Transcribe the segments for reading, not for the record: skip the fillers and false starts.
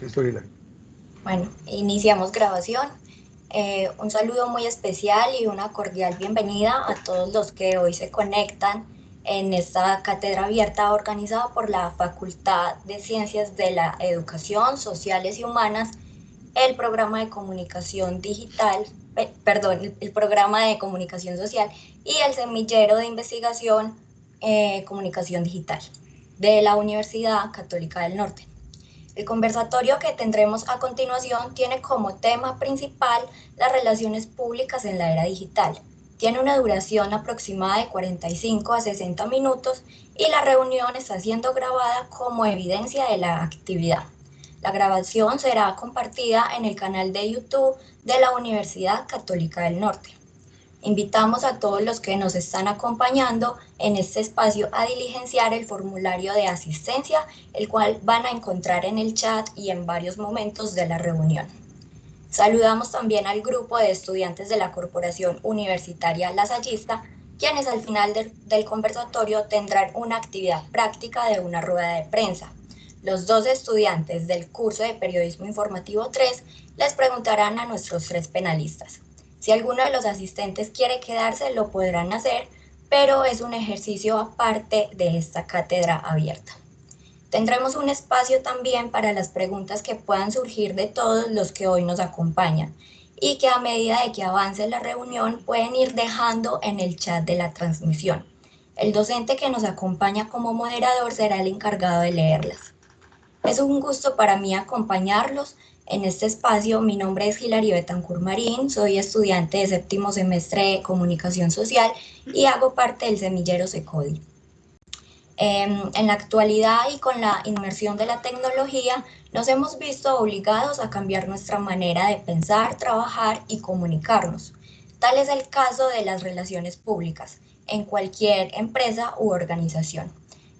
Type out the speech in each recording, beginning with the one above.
Listo, Hilary. Bueno, iniciamos grabación. Un saludo muy especial y una cordial bienvenida a todos los que hoy se conectan en esta cátedra abierta organizada por la Facultad de Ciencias de la Educación, Sociales y Humanas, el programa de comunicación digital, el programa de comunicación social y el semillero de investigación comunicación digital de la Universidad Católica del Norte. El conversatorio que tendremos a continuación tiene como tema principal las relaciones públicas en la era digital. Tiene una duración aproximada de 45 a 60 minutos y la reunión está siendo grabada como evidencia de la actividad. La grabación será compartida en el canal de YouTube de la Universidad Católica del Norte. Invitamos a todos los que nos están acompañando en este espacio a diligenciar el formulario de asistencia, el cual van a encontrar en el chat y en varios momentos de la reunión. Saludamos también al grupo de estudiantes de la Corporación Universitaria Lasallista, quienes al final del conversatorio tendrán una actividad práctica de una rueda de prensa. Los dos estudiantes del curso de Periodismo Informativo 3 les preguntarán a nuestros 3 penalistas. Si alguno de los asistentes quiere quedarse, lo podrán hacer, pero es un ejercicio aparte de esta cátedra abierta. Tendremos un espacio también para las preguntas que puedan surgir de todos los que hoy nos acompañan y que a medida de que avance la reunión pueden ir dejando en el chat de la transmisión. El docente que nos acompaña como moderador será el encargado de leerlas. Es un gusto para mí acompañarlos en este espacio. Mi nombre es Hilary Betancourt Marín, soy estudiante de séptimo semestre de Comunicación Social y hago parte del semillero CECODI. En la actualidad y con la inmersión de la tecnología, nos hemos visto obligados a cambiar nuestra manera de pensar, trabajar y comunicarnos. Tal es el caso de las relaciones públicas en cualquier empresa u organización.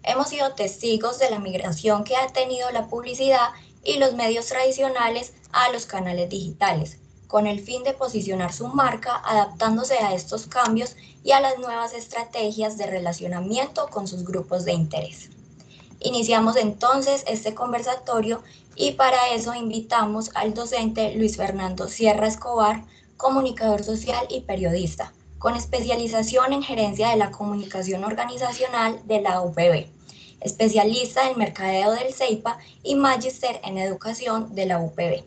Hemos sido testigos de la migración que ha tenido la publicidad y los medios tradicionales a los canales digitales, con el fin de posicionar su marca adaptándose a estos cambios y a las nuevas estrategias de relacionamiento con sus grupos de interés. Iniciamos entonces este conversatorio y para eso invitamos al docente Luis Fernando Sierra Escobar, comunicador social y periodista, con especialización en gerencia de la comunicación organizacional de la UPB, especialista en mercadeo del CEIPA y magíster en educación de la UPB.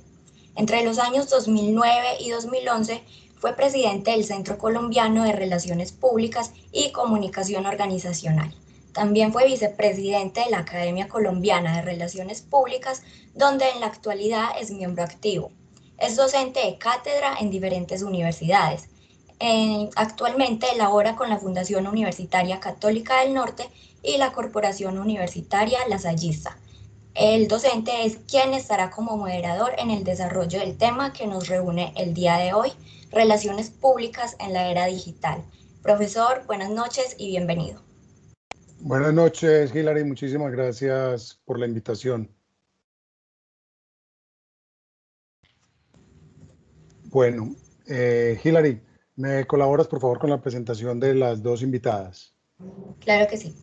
Entre los años 2009 y 2011 fue presidente del Centro Colombiano de Relaciones Públicas y Comunicación Organizacional. También fue vicepresidente de la Academia Colombiana de Relaciones Públicas, donde en la actualidad es miembro activo. Es docente de cátedra en diferentes universidades. Actualmente labora con la Fundación Universitaria Católica del Norte y la Corporación Universitaria Lasallista. El docente es quien estará como moderador en el desarrollo del tema que nos reúne el día de hoy, Relaciones Públicas en la Era Digital. Profesor, buenas noches y bienvenido. Buenas noches, Hilary. Muchísimas gracias por la invitación. Bueno, Hilary, ¿me colaboras por favor con la presentación de las dos invitadas? Claro que sí.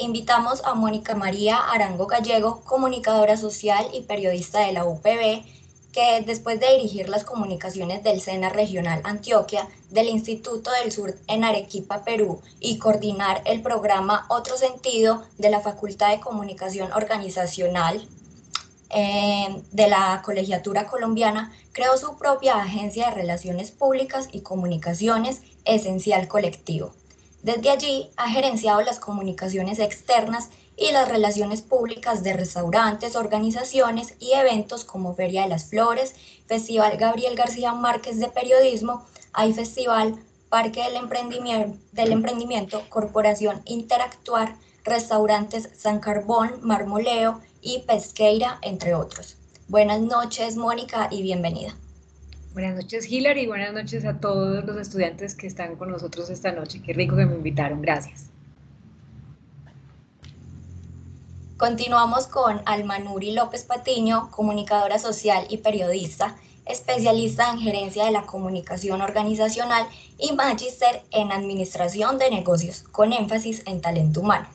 Invitamos a Mónica María Arango Gallego, comunicadora social y periodista de la UPB, que después de dirigir las comunicaciones del SENA Regional Antioquia, del Instituto del Sur en Arequipa, Perú, y coordinar el programa Otro Sentido de la Facultad de Comunicación Organizacional de la Colegiatura Colombiana, creó su propia agencia de relaciones públicas y comunicaciones, Esencial Colectivo. Desde allí ha gerenciado las comunicaciones externas y las relaciones públicas de restaurantes, organizaciones y eventos como Feria de las Flores, Festival Gabriel García Márquez de Periodismo, iFestival, Parque del Emprendimiento, Corporación Interactuar, Restaurantes San Carbón, Marmoleo y Pesqueira, entre otros. Buenas noches, Mónica, y bienvenida. Buenas noches, Hilary, y buenas noches a todos los estudiantes que están con nosotros esta noche. Qué rico que me invitaron, gracias. Continuamos con Alma Nuri López Patiño, comunicadora social y periodista, especialista en gerencia de la comunicación organizacional y magíster en administración de negocios, con énfasis en talento humano.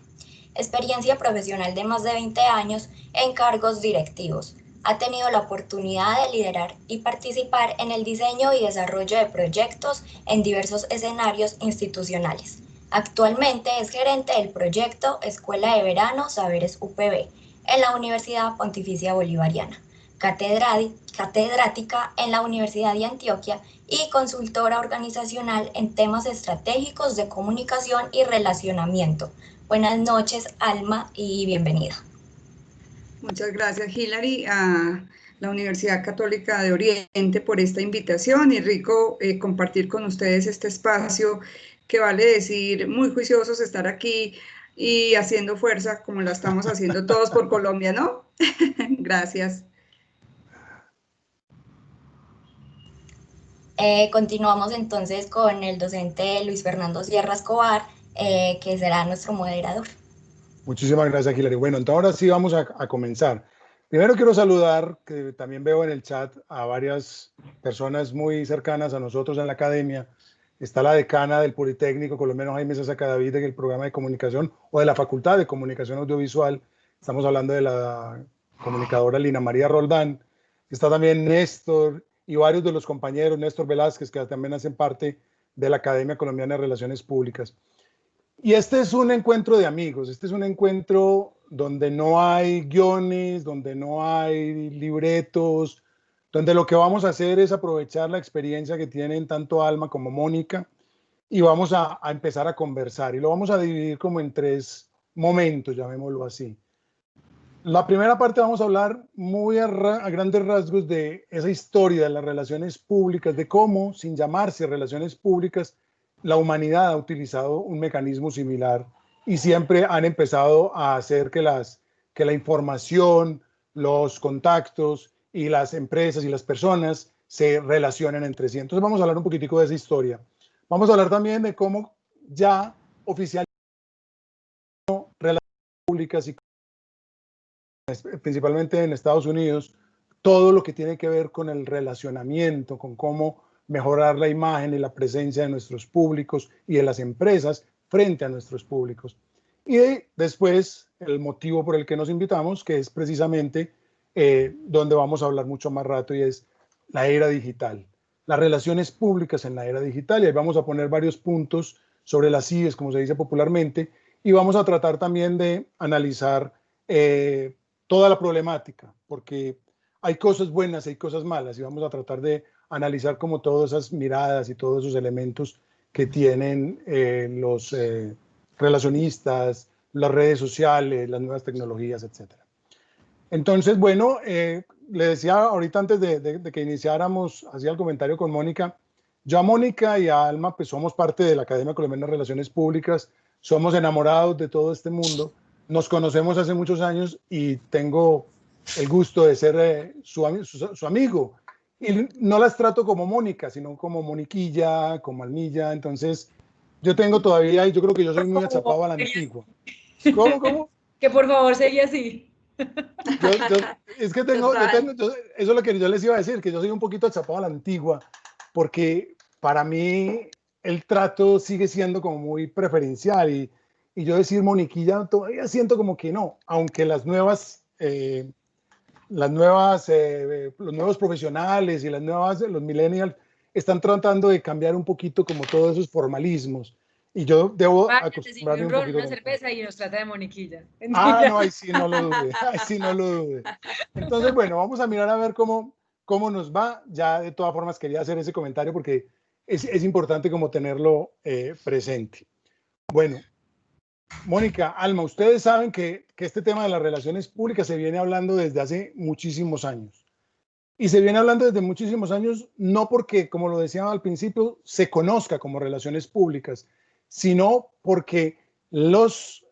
Experiencia profesional de más de 20 años en cargos directivos. ha tenido la oportunidad de liderar y participar en el diseño y desarrollo de proyectos en diversos escenarios institucionales. Actualmente es gerente del proyecto Escuela de Verano Saberes UPB en la Universidad Pontificia Bolivariana, catedrática en la Universidad de Antioquia y consultora organizacional en temas estratégicos de comunicación y relacionamiento. Buenas noches, Alma, y bienvenida. Muchas gracias, Hilary, a la Universidad Católica de Oriente por esta invitación y rico compartir con ustedes este espacio que vale decir muy juiciosos estar aquí y haciendo fuerza como la estamos haciendo todos por Colombia, ¿no? Gracias. Continuamos entonces con el docente Luis Fernando Sierra Escobar, que será nuestro moderador. Muchísimas gracias, Hilary. Bueno, entonces ahora sí vamos a comenzar. Primero quiero saludar, que también veo en el chat, a varias personas muy cercanas a nosotros en la academia. Está la decana del Politécnico Colombiano, Jaime César Cadavid, en el programa de comunicación, o de la Facultad de Comunicación Audiovisual. Estamos hablando de la comunicadora Lina María Roldán. Está también Néstor y varios de los compañeros, Néstor Velázquez, que también hacen parte de la Academia Colombiana de Relaciones Públicas. Y este es un encuentro de amigos, este es un encuentro donde no hay guiones, donde no hay libretos, donde lo que vamos a hacer es aprovechar la experiencia que tienen tanto Alma como Mónica y vamos a empezar a conversar. Y lo vamos a dividir como en 3 momentos, llamémoslo así. La primera parte vamos a hablar muy a grandes rasgos de esa historia de las relaciones públicas, de cómo, sin llamarse relaciones públicas, la humanidad ha utilizado un mecanismo similar y siempre han empezado a hacer que la información, los contactos y las empresas y las personas se relacionen entre sí. Entonces vamos a hablar un poquitico de esa historia. Vamos a hablar también de cómo ya oficialmente relaciones públicas y principalmente en Estados Unidos, todo lo que tiene que ver con el relacionamiento, con cómo mejorar la imagen y la presencia de nuestros públicos y de las empresas frente a nuestros públicos. Y después, el motivo por el que nos invitamos, que es precisamente donde vamos a hablar mucho más rato, y es la era digital. Las relaciones públicas en la era digital, y ahí vamos a poner varios puntos sobre las IES, como se dice popularmente, y vamos a tratar también de analizar toda la problemática, porque hay cosas buenas, hay cosas malas, y vamos a tratar de analizar como todas esas miradas y todos esos elementos que tienen los relacionistas, las redes sociales, las nuevas tecnologías, etc. Entonces, bueno, le decía ahorita antes de que iniciáramos, hacía el comentario con Mónica. Yo a Mónica y a Alma, pues somos parte de la Academia Colombiana de Relaciones Públicas, somos enamorados de todo este mundo, nos conocemos hace muchos años y tengo el gusto de ser su amigo. Y no las trato como Mónica, sino como Moniquilla, como Almilla. Entonces, yo tengo todavía, y yo creo que yo soy muy achapado a la antigua. ¿Cómo? Que por favor sería así. Es que eso es lo que yo les iba a decir, que yo soy un poquito achapado a la antigua, porque para mí el trato sigue siendo como muy preferencial y yo decir Moniquilla todavía siento como que no, aunque los nuevos profesionales y los millennials están tratando de cambiar un poquito como todos esos formalismos. Y yo debo acostumbrarme un poquito. Una cerveza y nos trata de Moniquilla. No, ahí sí no lo dude, ahí sí no lo dude. Entonces, bueno, vamos a mirar a ver cómo nos va. Ya de todas formas quería hacer ese comentario porque es importante como tenerlo presente. Bueno, Mónica, Alma, ustedes saben que este tema de las relaciones públicas se viene hablando desde hace muchísimos años. Y se viene hablando desde muchísimos años, no porque, como lo decía al principio, se conozca como relaciones públicas, sino porque los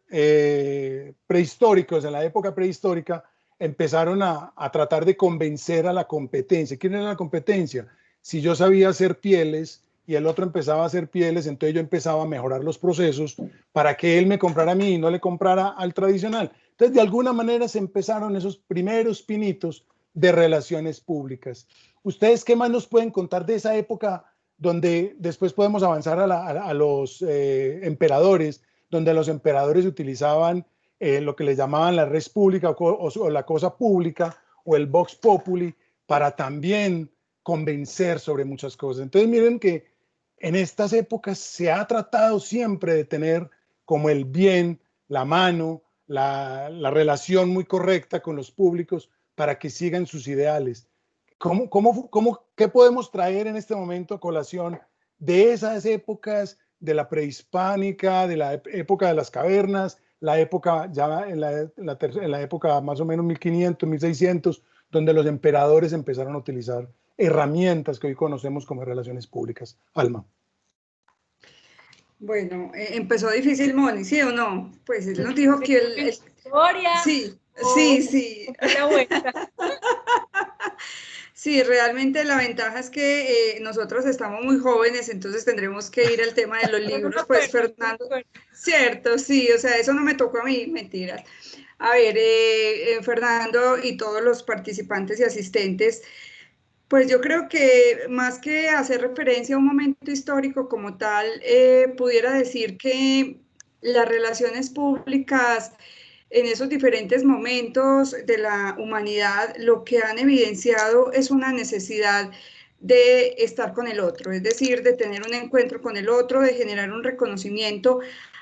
prehistóricos, en la época prehistórica, empezaron a tratar de convencer a la competencia. ¿Quién era la competencia? Si yo sabía hacer pieles y el otro empezaba a hacer pieles, entonces yo empezaba a mejorar los procesos para que él me comprara a mí y no le comprara al tradicional. Entonces, de alguna manera se empezaron esos primeros pinitos de relaciones públicas. ¿Ustedes qué más nos pueden contar de esa época donde después podemos avanzar a los emperadores, donde los emperadores utilizaban lo que les llamaban la res pública o la cosa pública o el Vox Populi para también convencer sobre muchas cosas. Entonces miren que en estas épocas se ha tratado siempre de tener como el bien, la mano, la relación muy correcta con los públicos para que sigan sus ideales. ¿Qué podemos traer en este momento a colación de esas épocas, de la prehispánica, de la época de las cavernas, la época ya en la época más o menos 1500, 1600, donde los emperadores empezaron a utilizar herramientas que hoy conocemos como relaciones públicas? Alma. Bueno, empezó difícil Moni, ¿sí o no? Pues él nos dijo que el historia. Sí, sí. La vuelta. Sí, realmente la ventaja es que nosotros estamos muy jóvenes, entonces tendremos que ir al tema de los libros, pues Fernando, cierto, sí, o sea, eso no me tocó a mí, mentiras. A ver, Fernando y todos los participantes y asistentes, pues yo creo que más que hacer referencia a un momento histórico como tal, pudiera decir que las relaciones públicas en esos diferentes momentos de la humanidad lo que han evidenciado es una necesidad de estar con el otro, es decir, de tener un encuentro con el otro, de generar un reconocimiento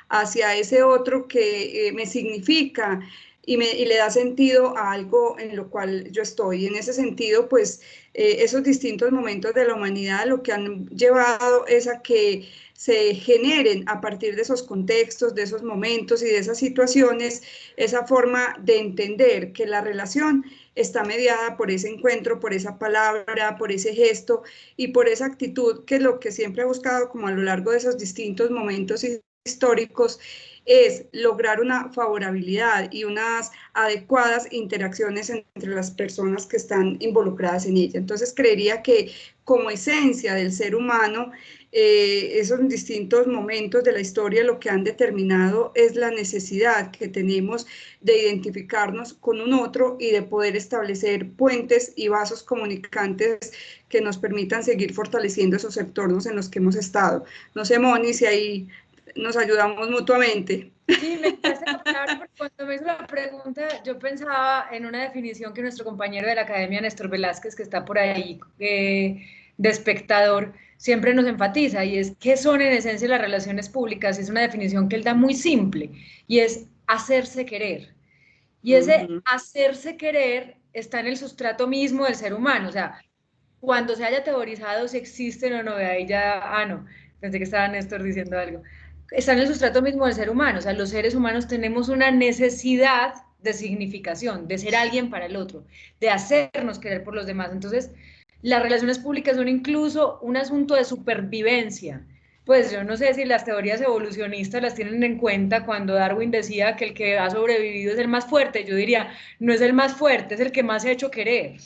hacia ese otro que me significa y le da sentido a algo en lo cual yo estoy. En ese sentido, pues esos distintos momentos de la humanidad lo que han llevado es a que se generen a partir de esos contextos, de esos momentos y de esas situaciones, esa forma de entender que la relación está mediada por ese encuentro, por esa palabra, por ese gesto y por esa actitud que lo que siempre he buscado como a lo largo de esos distintos momentos históricos es lograr una favorabilidad y unas adecuadas interacciones entre las personas que están involucradas en ella. Entonces creería que como esencia del ser humano, esos distintos momentos de la historia lo que han determinado es la necesidad que tenemos de identificarnos con un otro y de poder establecer puentes y vasos comunicantes que nos permitan seguir fortaleciendo esos entornos en los que hemos estado. No sé, Moni, si ahí nos ayudamos mutuamente. Sí, me hace claro, porque cuando me hizo la pregunta, yo pensaba en una definición que nuestro compañero de la academia, Néstor Velázquez, que está por ahí de espectador, siempre nos enfatiza, y es ¿qué son en esencia las relaciones públicas? Es una definición que él da muy simple, y es hacerse querer. Y ese hacerse querer está en el sustrato mismo del ser humano, o sea, cuando se haya teorizado si existen o no, de ahí ya, no, pensé que estaba Néstor diciendo algo, está en el sustrato mismo del ser humano, o sea, los seres humanos tenemos una necesidad de significación, de ser alguien para el otro, de hacernos querer por los demás. Entonces, las relaciones públicas son incluso un asunto de supervivencia. Pues yo no sé si las teorías evolucionistas las tienen en cuenta cuando Darwin decía que el que ha sobrevivido es el más fuerte. Yo diría, no es el más fuerte, es el que más se ha hecho querer.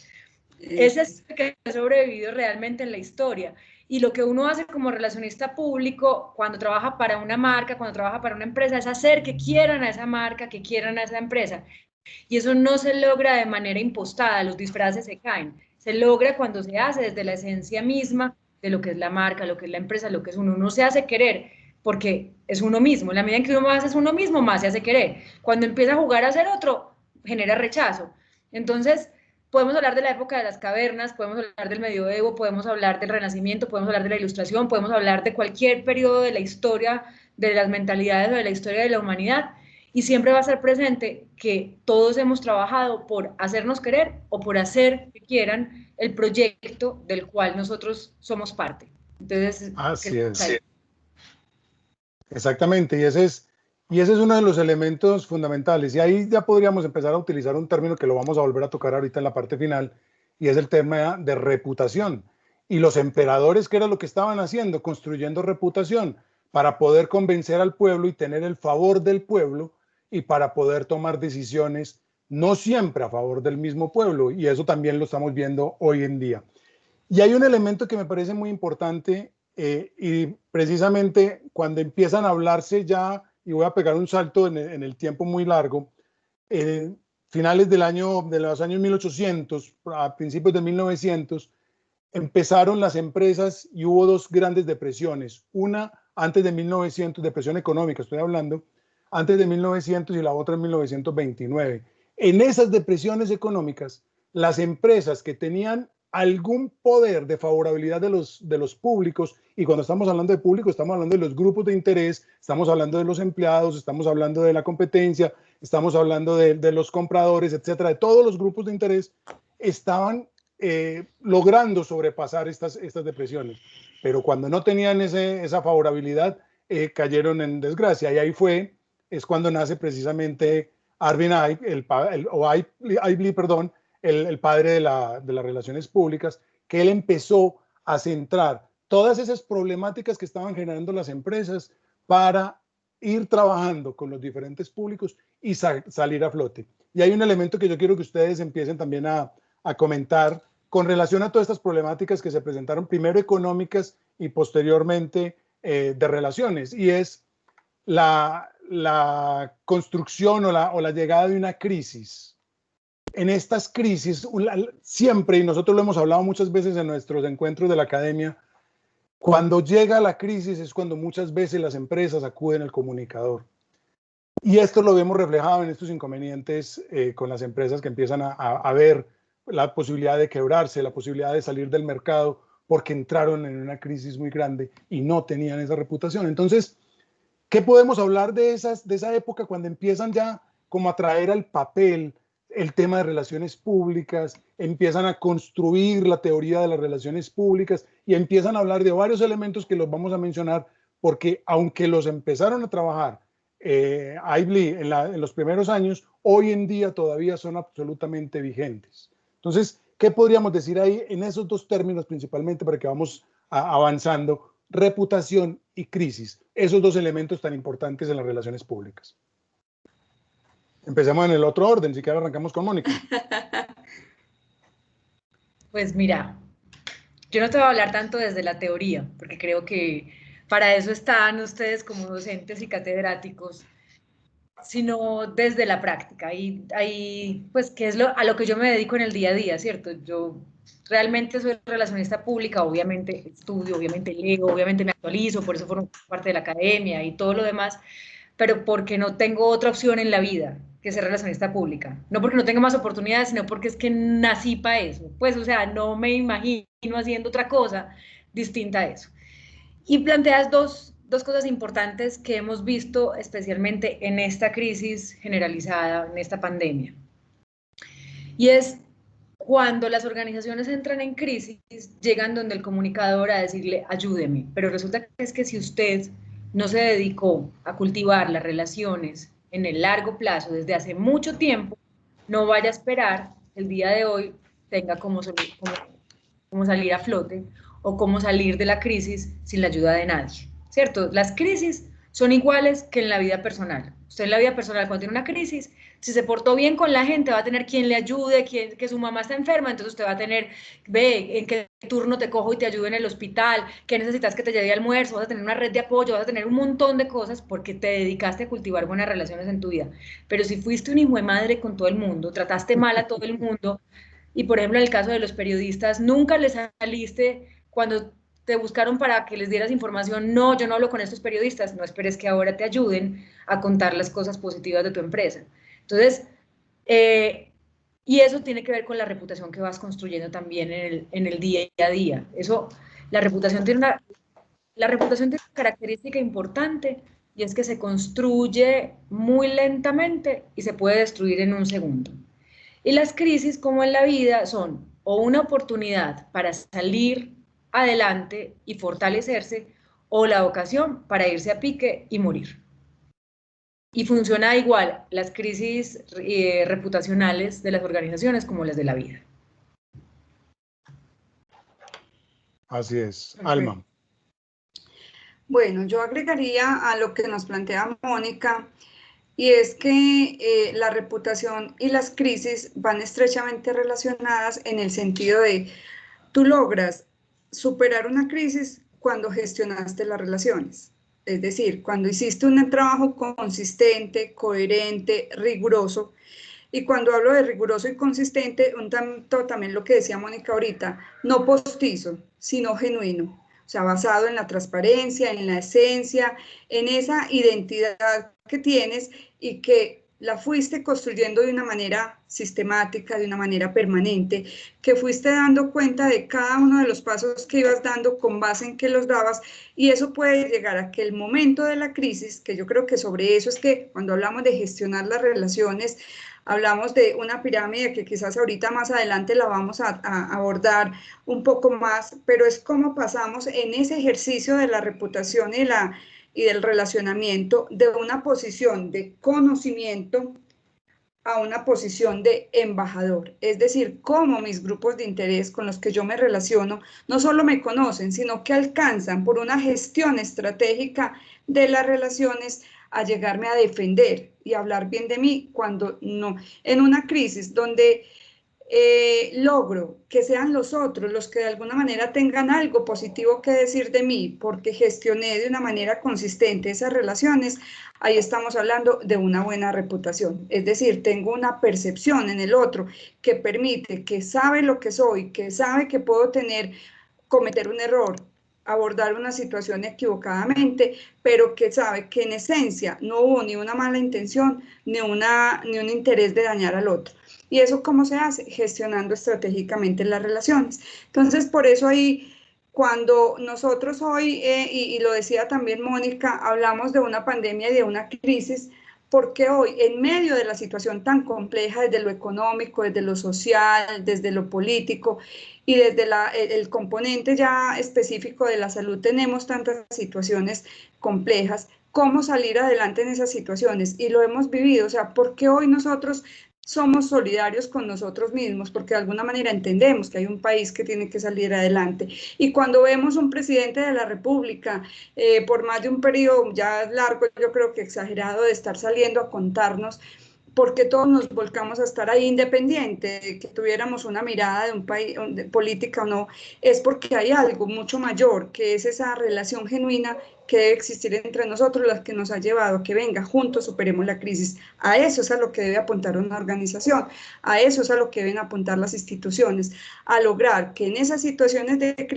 Ese es el que ha sobrevivido realmente en la historia. Y lo que uno hace como relacionista público cuando trabaja para una marca, cuando trabaja para una empresa, es hacer que quieran a esa marca, que quieran a esa empresa. Y eso no se logra de manera impostada, los disfraces se caen. Se logra cuando se hace desde la esencia misma de lo que es la marca, lo que es la empresa, lo que es uno. Uno se hace querer porque es uno mismo. En la medida en que uno más es uno mismo, más se hace querer. Cuando empieza a jugar a ser otro, genera rechazo. Entonces, podemos hablar de la época de las cavernas, podemos hablar del medioevo, podemos hablar del Renacimiento, podemos hablar de la Ilustración, podemos hablar de cualquier periodo de la historia, de las mentalidades o de la historia de la humanidad, y siempre va a ser presente que todos hemos trabajado por hacernos querer o por hacer que quieran el proyecto del cual nosotros somos parte. Entonces, así es. Sí. Exactamente, y ese es uno de los elementos fundamentales. Y ahí ya podríamos empezar a utilizar un término que lo vamos a volver a tocar ahorita en la parte final, y es el tema de reputación. Y los emperadores, ¿qué era lo que estaban haciendo? Construyendo reputación para poder convencer al pueblo y tener el favor del pueblo y para poder tomar decisiones no siempre a favor del mismo pueblo. Y eso también lo estamos viendo hoy en día. Y hay un elemento que me parece muy importante y precisamente cuando empiezan a hablarse ya, y voy a pegar un salto en el tiempo muy largo, finales de los años 1800, a principios de 1900, empezaron las empresas y hubo dos grandes depresiones. Una antes de 1900, depresión económica estoy hablando, antes de 1900 y la otra en 1929. En esas depresiones económicas, las empresas que tenían algún poder de favorabilidad de los públicos, y cuando estamos hablando de público, estamos hablando de los grupos de interés, estamos hablando de los empleados, estamos hablando de la competencia, estamos hablando de los compradores, etcétera, de todos los grupos de interés, estaban logrando sobrepasar estas depresiones. Pero cuando no tenían esa favorabilidad, cayeron en desgracia. Y ahí es cuando nace precisamente Arvin Aibli, el padre de las relaciones públicas, que él empezó a centrar todas esas problemáticas que estaban generando las empresas para ir trabajando con los diferentes públicos y salir a flote. Y hay un elemento que yo quiero que ustedes empiecen también a comentar con relación a todas estas problemáticas que se presentaron, primero económicas y posteriormente de relaciones, y es la construcción o la llegada de una crisis. En estas crisis, siempre, y nosotros lo hemos hablado muchas veces en nuestros encuentros de la academia, cuando llega la crisis es cuando muchas veces las empresas acuden al comunicador. Y esto lo vemos reflejado en estos inconvenientes con las empresas que empiezan a ver la posibilidad de quebrarse, la posibilidad de salir del mercado, porque entraron en una crisis muy grande y no tenían esa reputación. Entonces, ¿qué podemos hablar de esa época cuando empiezan ya como a traer al papel el tema de relaciones públicas, empiezan a construir la teoría de las relaciones públicas y empiezan a hablar de varios elementos que los vamos a mencionar, porque aunque los empezaron a trabajar Aibli en los primeros años, hoy en día todavía son absolutamente vigentes. Entonces, ¿qué podríamos decir ahí en esos dos términos principalmente para que vamos avanzando? Reputación y crisis, esos dos elementos tan importantes en las relaciones públicas. Empecemos en el otro orden, si quieres arrancamos con Mónica. Pues mira, yo no te voy a hablar tanto desde la teoría, porque creo que para eso están ustedes como docentes y catedráticos, sino desde la práctica. Y pues, que es a lo que yo me dedico en el día a día, ¿cierto? Yo realmente soy relacionista pública, obviamente estudio, obviamente leo, obviamente me actualizo, por eso formo parte de la academia y todo lo demás, pero porque no tengo otra opción en la vida que ser relacionista pública. No porque no tenga más oportunidades, sino porque es que nací para eso. Pues, o sea, no me imagino haciendo otra cosa distinta a eso. Y planteas dos cosas importantes que hemos visto especialmente en esta crisis generalizada, en esta pandemia. Y es cuando las organizaciones entran en crisis, llegan donde el comunicador a decirle, ayúdeme. Pero resulta que es que si usted no se dedicó a cultivar las relaciones en el largo plazo desde hace mucho tiempo, no vaya a esperar el día de hoy tenga cómo salir a flote o cómo salir de la crisis sin la ayuda de nadie, ¿cierto? Las crisis son iguales que en la vida personal. Usted en la vida personal, cuando tiene una crisis, si se portó bien con la gente, va a tener quien le ayude, que su mamá está enferma, entonces usted va a tener, ve, en qué turno te cojo y te ayudo en el hospital, qué necesitas que te lleve almuerzo, vas a tener una red de apoyo, vas a tener un montón de cosas porque te dedicaste a cultivar buenas relaciones en tu vida. Pero si fuiste un hijo de madre con todo el mundo, trataste mal a todo el mundo, y por ejemplo en el caso de los periodistas, nunca les saliste cuando te buscaron para que les dieras información, no, yo no hablo con estos periodistas, no esperes que ahora te ayuden a contar las cosas positivas de tu empresa. Entonces, y eso tiene que ver con la reputación que vas construyendo también en el día a día. Eso, la reputación tiene una característica importante y es que se construye muy lentamente y se puede destruir en un segundo. Y las crisis, como en la vida, son o una oportunidad para salir adelante y fortalecerse, o la ocasión para irse a pique y morir. Y funciona igual las crisis reputacionales de las organizaciones como las de la vida. Así es. Alma. Bueno, yo agregaría a lo que nos plantea Mónica, y es que la reputación y las crisis van estrechamente relacionadas en el sentido de tú logras superar una crisis cuando gestionaste las relaciones. Es decir, cuando hiciste un trabajo consistente, coherente, riguroso. Y cuando hablo de riguroso y consistente, un tanto también lo que decía Mónica ahorita, no postizo, sino genuino. O sea, basado en la transparencia, en la esencia, en esa identidad que tienes y que la fuiste construyendo de una manera sistemática, de una manera permanente, que fuiste dando cuenta de cada uno de los pasos que ibas dando con base en que los dabas, y eso puede llegar a que el momento de la crisis, que yo creo que sobre eso es que cuando hablamos de gestionar las relaciones, hablamos de una pirámide que quizás ahorita más adelante la vamos a abordar un poco más, pero es cómo pasamos en ese ejercicio de la reputación y del relacionamiento de una posición de conocimiento a una posición de embajador. Es decir, cómo mis grupos de interés con los que yo me relaciono no solo me conocen, sino que alcanzan por una gestión estratégica de las relaciones a llegarme a defender y hablar bien de mí cuando no, en una crisis donde logro que sean los otros los que de alguna manera tengan algo positivo que decir de mí porque gestioné de una manera consistente esas relaciones, ahí estamos hablando de una buena reputación. Es decir, tengo una percepción en el otro que permite, que sabe lo que soy, que sabe que puedo cometer un error, abordar una situación equivocadamente, pero que sabe que en esencia no hubo ni una mala intención ni un interés de dañar al otro. ¿Y eso cómo se hace? Gestionando estratégicamente las relaciones. Entonces, por eso ahí, cuando nosotros hoy, y lo decía también Mónica, hablamos de una pandemia y de una crisis, porque hoy, en medio de la situación tan compleja, desde lo económico, desde lo social, desde lo político y desde el componente ya específico de la salud, tenemos tantas situaciones complejas, cómo salir adelante en esas situaciones, y lo hemos vivido. O sea, ¿por qué hoy nosotros somos solidarios con nosotros mismos? Porque de alguna manera entendemos que hay un país que tiene que salir adelante. Y cuando vemos un presidente de la República, por más de un periodo ya largo, yo creo que exagerado, de estar saliendo a contarnos, porque todos nos volcamos a estar ahí, independiente de que tuviéramos una mirada de un país, de política o no, es porque hay algo mucho mayor, que es esa relación genuina que debe existir entre nosotros, la que nos ha llevado a que venga, juntos superemos la crisis. A eso es a lo que debe apuntar una organización, a eso es a lo que deben apuntar las instituciones, a lograr que en esas situaciones de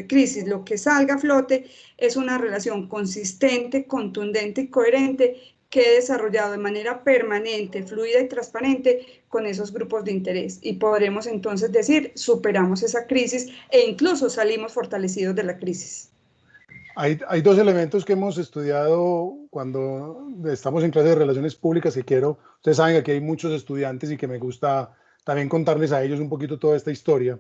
crisis lo que salga a flote es una relación consistente, contundente y coherente, que he desarrollado de manera permanente, fluida y transparente con esos grupos de interés. Y podremos entonces decir, superamos esa crisis e incluso salimos fortalecidos de la crisis. Hay dos elementos que hemos estudiado cuando estamos en clase de relaciones públicas que quiero, ustedes saben que aquí hay muchos estudiantes y que me gusta también contarles a ellos un poquito toda esta historia.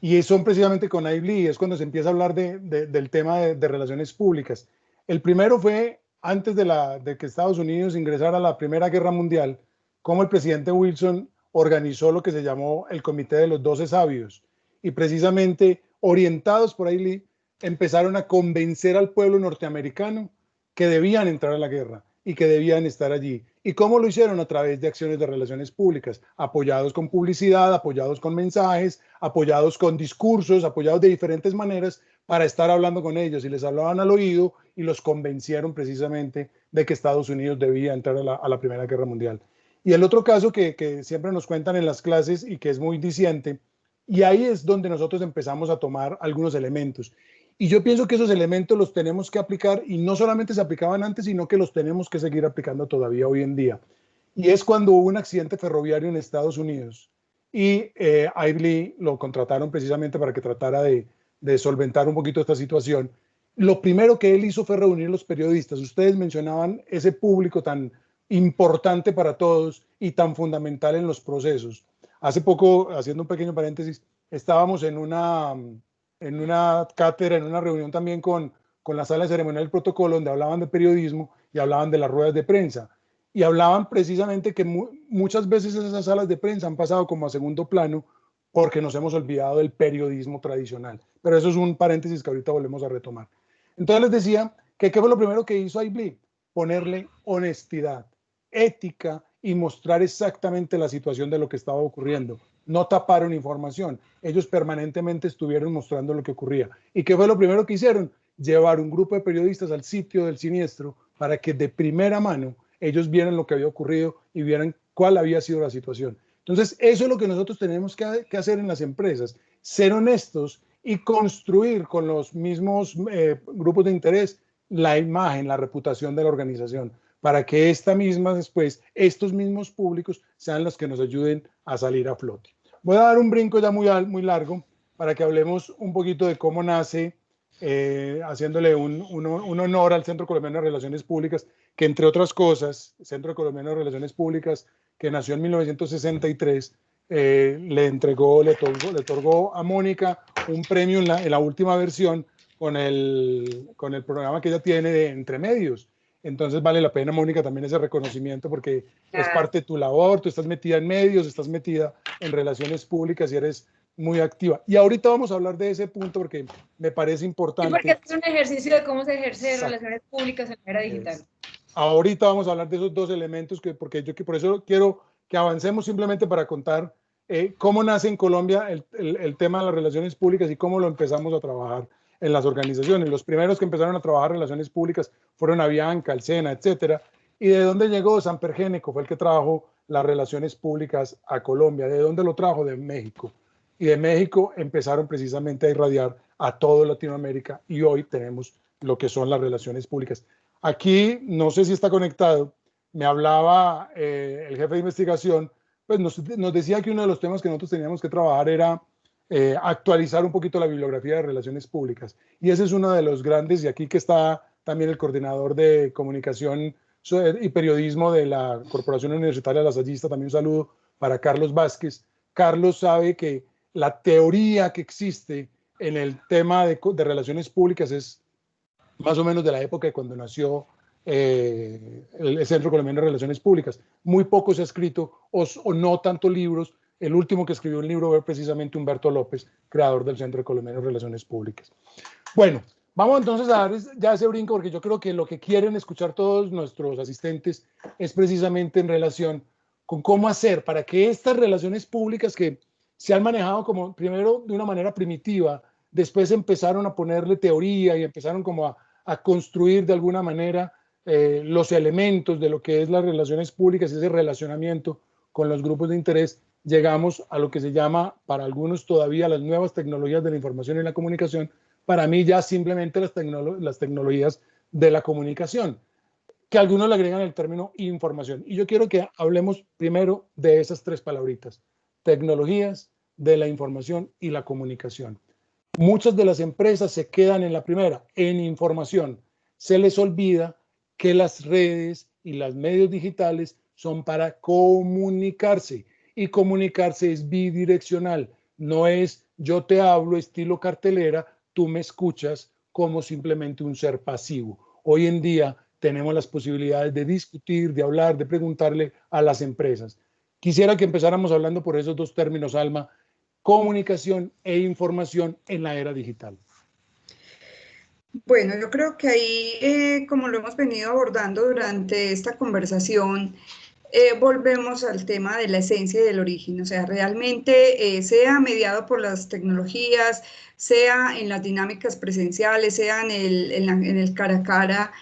Y son precisamente con IBLI, es cuando se empieza a hablar del tema de relaciones públicas. El primero fue antes de que Estados Unidos ingresara a la Primera Guerra Mundial, cómo el presidente Wilson organizó lo que se llamó el Comité de los 12 Sabios. Y precisamente orientados por IBLI, empezaron a convencer al pueblo norteamericano que debían entrar a la guerra y que debían estar allí. ¿Y cómo lo hicieron? A través de acciones de relaciones públicas, apoyados con publicidad, apoyados con mensajes, apoyados con discursos, apoyados de diferentes maneras para estar hablando con ellos, y les hablaban al oído y los convencieron precisamente de que Estados Unidos debía entrar a la Primera Guerra Mundial. Y el otro caso que siempre nos cuentan en las clases y que es muy diciente, y ahí es donde nosotros empezamos a tomar algunos elementos. Y yo pienso que esos elementos los tenemos que aplicar, y no solamente se aplicaban antes, sino que los tenemos que seguir aplicando todavía hoy en día. Y es cuando hubo un accidente ferroviario en Estados Unidos y IBLI lo contrataron precisamente para que tratara de solventar un poquito esta situación. Lo primero que él hizo fue reunir los periodistas. Ustedes mencionaban ese público tan importante para todos y tan fundamental en los procesos. Hace poco, haciendo un pequeño paréntesis, estábamos en una cátedra, en una reunión también con la sala de ceremonial del protocolo, donde hablaban de periodismo y hablaban de las ruedas de prensa. Y hablaban precisamente que muchas veces esas salas de prensa han pasado como a segundo plano porque nos hemos olvidado del periodismo tradicional. Pero eso es un paréntesis que ahorita volvemos a retomar. Entonces les decía que ¿qué fue lo primero que hizo IBLI? Ponerle honestidad, ética y mostrar exactamente la situación de lo que estaba ocurriendo. No taparon información, ellos permanentemente estuvieron mostrando lo que ocurría. ¿Y qué fue lo primero que hicieron? Llevar un grupo de periodistas al sitio del siniestro para que de primera mano ellos vieran lo que había ocurrido y vieran cuál había sido la situación. Entonces, eso es lo que nosotros tenemos que hacer en las empresas, ser honestos y construir con los mismos grupos de interés la imagen, la reputación de la organización. para que estos mismos públicos sean los que nos ayuden a salir a flote. Voy a dar un brinco ya muy largo para que hablemos un poquito de cómo nace, haciéndole un honor al Centro Colombiano de Relaciones Públicas, que entre otras cosas, Centro Colombiano de Relaciones Públicas, que nació en 1963, le otorgó a Mónica un premio en la última versión con el programa que ella tiene de Entre Medios. Entonces vale la pena, Mónica, también ese reconocimiento porque es parte de tu labor, tú estás metida en medios, estás metida en relaciones públicas y eres muy activa. Y ahorita vamos a hablar de ese punto porque me parece importante. Sí, porque es un ejercicio de cómo se ejerce relaciones públicas en la era digital. Ahorita vamos a hablar de esos dos elementos, por eso quiero que avancemos simplemente para contar cómo nace en Colombia el tema de las relaciones públicas y cómo lo empezamos a trabajar en las organizaciones. Los primeros que empezaron a trabajar relaciones públicas fueron Avianca, el SENA, etcétera. ¿Y de dónde llegó? Samper Géneco fue el que trajo las relaciones públicas a Colombia. ¿De dónde lo trajo? De México. Y de México empezaron precisamente a irradiar a toda Latinoamérica y hoy tenemos lo que son las relaciones públicas. Aquí, no sé si está conectado, me hablaba el jefe de investigación, pues nos decía que uno de los temas que nosotros teníamos que trabajar era actualizar un poquito la bibliografía de relaciones públicas. Y ese es uno de los grandes, y aquí que está también el coordinador de comunicación y periodismo de la Corporación Universitaria Lasallista, también un saludo para Carlos Vázquez. Carlos sabe que la teoría que existe en el tema de relaciones públicas es más o menos de la época de cuando nació el Centro Colombiano de Relaciones Públicas. Muy poco se ha escrito o no tantos libros. El último que escribió un libro fue precisamente Humberto López, creador del Centro Colombiano de Relaciones Públicas. Bueno, vamos entonces a dar ya ese brinco porque yo creo que lo que quieren escuchar todos nuestros asistentes es precisamente en relación con cómo hacer para que estas relaciones públicas que se han manejado como primero de una manera primitiva, después empezaron a ponerle teoría y empezaron como a construir de alguna manera los elementos de lo que es las relaciones públicas, ese relacionamiento con los grupos de interés, llegamos a lo que se llama, para algunos todavía, las nuevas tecnologías de la información y la comunicación, para mí ya simplemente las tecnologías de la comunicación, que algunos le agregan el término información. Y yo quiero que hablemos primero de esas tres palabritas, tecnologías de la información y la comunicación. Muchas de las empresas se quedan en la primera, en información. Se les olvida que las redes y los medios digitales son para comunicarse y comunicarse es bidireccional. No es yo te hablo estilo cartelera, tú me escuchas como simplemente un ser pasivo. Hoy en día tenemos las posibilidades de discutir, de hablar, de preguntarle a las empresas. Quisiera que empezáramos hablando por esos dos términos, Alma, comunicación e información en la era digital. Bueno, yo creo que ahí, como lo hemos venido abordando durante esta conversación, volvemos al tema de la esencia y del origen, o sea, realmente sea mediado por las tecnologías, sea en las dinámicas presenciales, sea en el cara a cara,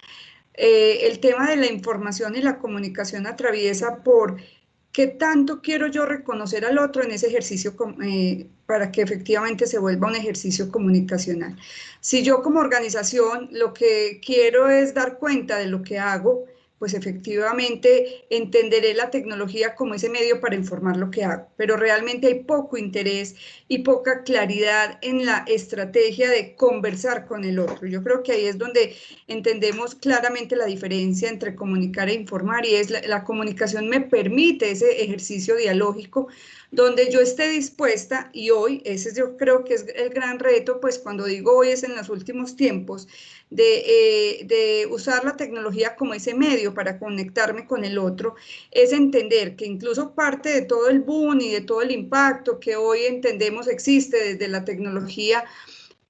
el tema de la información y la comunicación atraviesa por qué tanto quiero yo reconocer al otro en ese ejercicio para que efectivamente se vuelva un ejercicio comunicacional. Si yo como organización lo que quiero es dar cuenta de lo que hago, pues efectivamente entenderé la tecnología como ese medio para informar lo que hago, pero realmente hay poco interés y poca claridad en la estrategia de conversar con el otro. Yo creo que ahí es donde entendemos claramente la diferencia entre comunicar e informar y es la comunicación me permite ese ejercicio dialógico donde yo esté dispuesta y hoy, ese yo creo que es el gran reto, pues cuando digo hoy es en los últimos tiempos, de usar la tecnología como ese medio para conectarme con el otro, es entender que incluso parte de todo el boom y de todo el impacto que hoy entendemos existe desde la tecnología,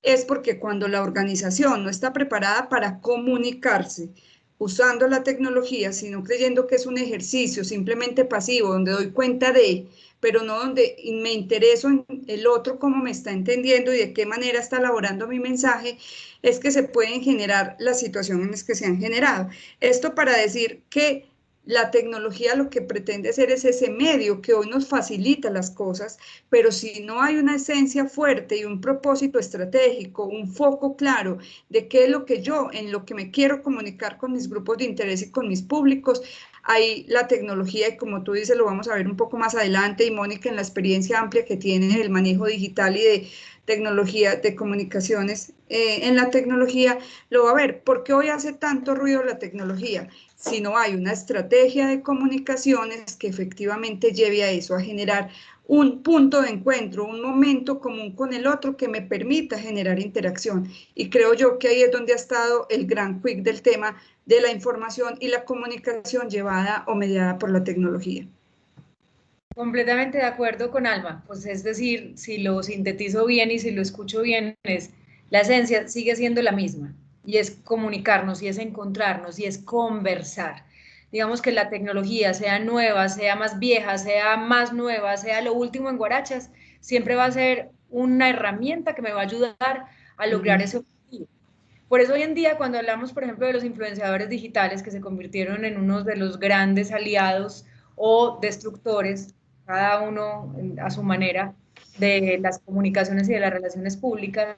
es porque cuando la organización no está preparada para comunicarse usando la tecnología, sino creyendo que es un ejercicio simplemente pasivo, donde doy cuenta de, pero no donde me intereso en el otro, cómo me está entendiendo y de qué manera está elaborando mi mensaje, es que se pueden generar las situaciones que se han generado. Esto para decir que la tecnología lo que pretende hacer es ese medio que hoy nos facilita las cosas, pero si no hay una esencia fuerte y un propósito estratégico, un foco claro de qué es lo que yo, en lo que me quiero comunicar con mis grupos de interés y con mis públicos, ahí la tecnología, y como tú dices, lo vamos a ver un poco más adelante, y Mónica en la experiencia amplia que tiene en el manejo digital y de tecnología, de comunicaciones en la tecnología, lo va a ver. ¿Por qué hoy hace tanto ruido la tecnología? Si no hay una estrategia de comunicaciones que efectivamente lleve a eso, a generar un punto de encuentro, un momento común con el otro que me permita generar interacción. Y creo yo que ahí es donde ha estado el gran quick del tema de la información y la comunicación llevada o mediada por la tecnología. Completamente de acuerdo con Alma, pues es decir, si lo sintetizo bien y si lo escucho bien, la esencia sigue siendo la misma, y es comunicarnos, y es encontrarnos, y es conversar. Digamos que la tecnología, sea nueva, sea más vieja, sea más nueva, sea lo último en guarachas, siempre va a ser una herramienta que me va a ayudar a lograr ese objetivo. Por eso hoy en día, cuando hablamos, por ejemplo, de los influenciadores digitales que se convirtieron en unos de los grandes aliados o destructores, cada uno a su manera, de las comunicaciones y de las relaciones públicas,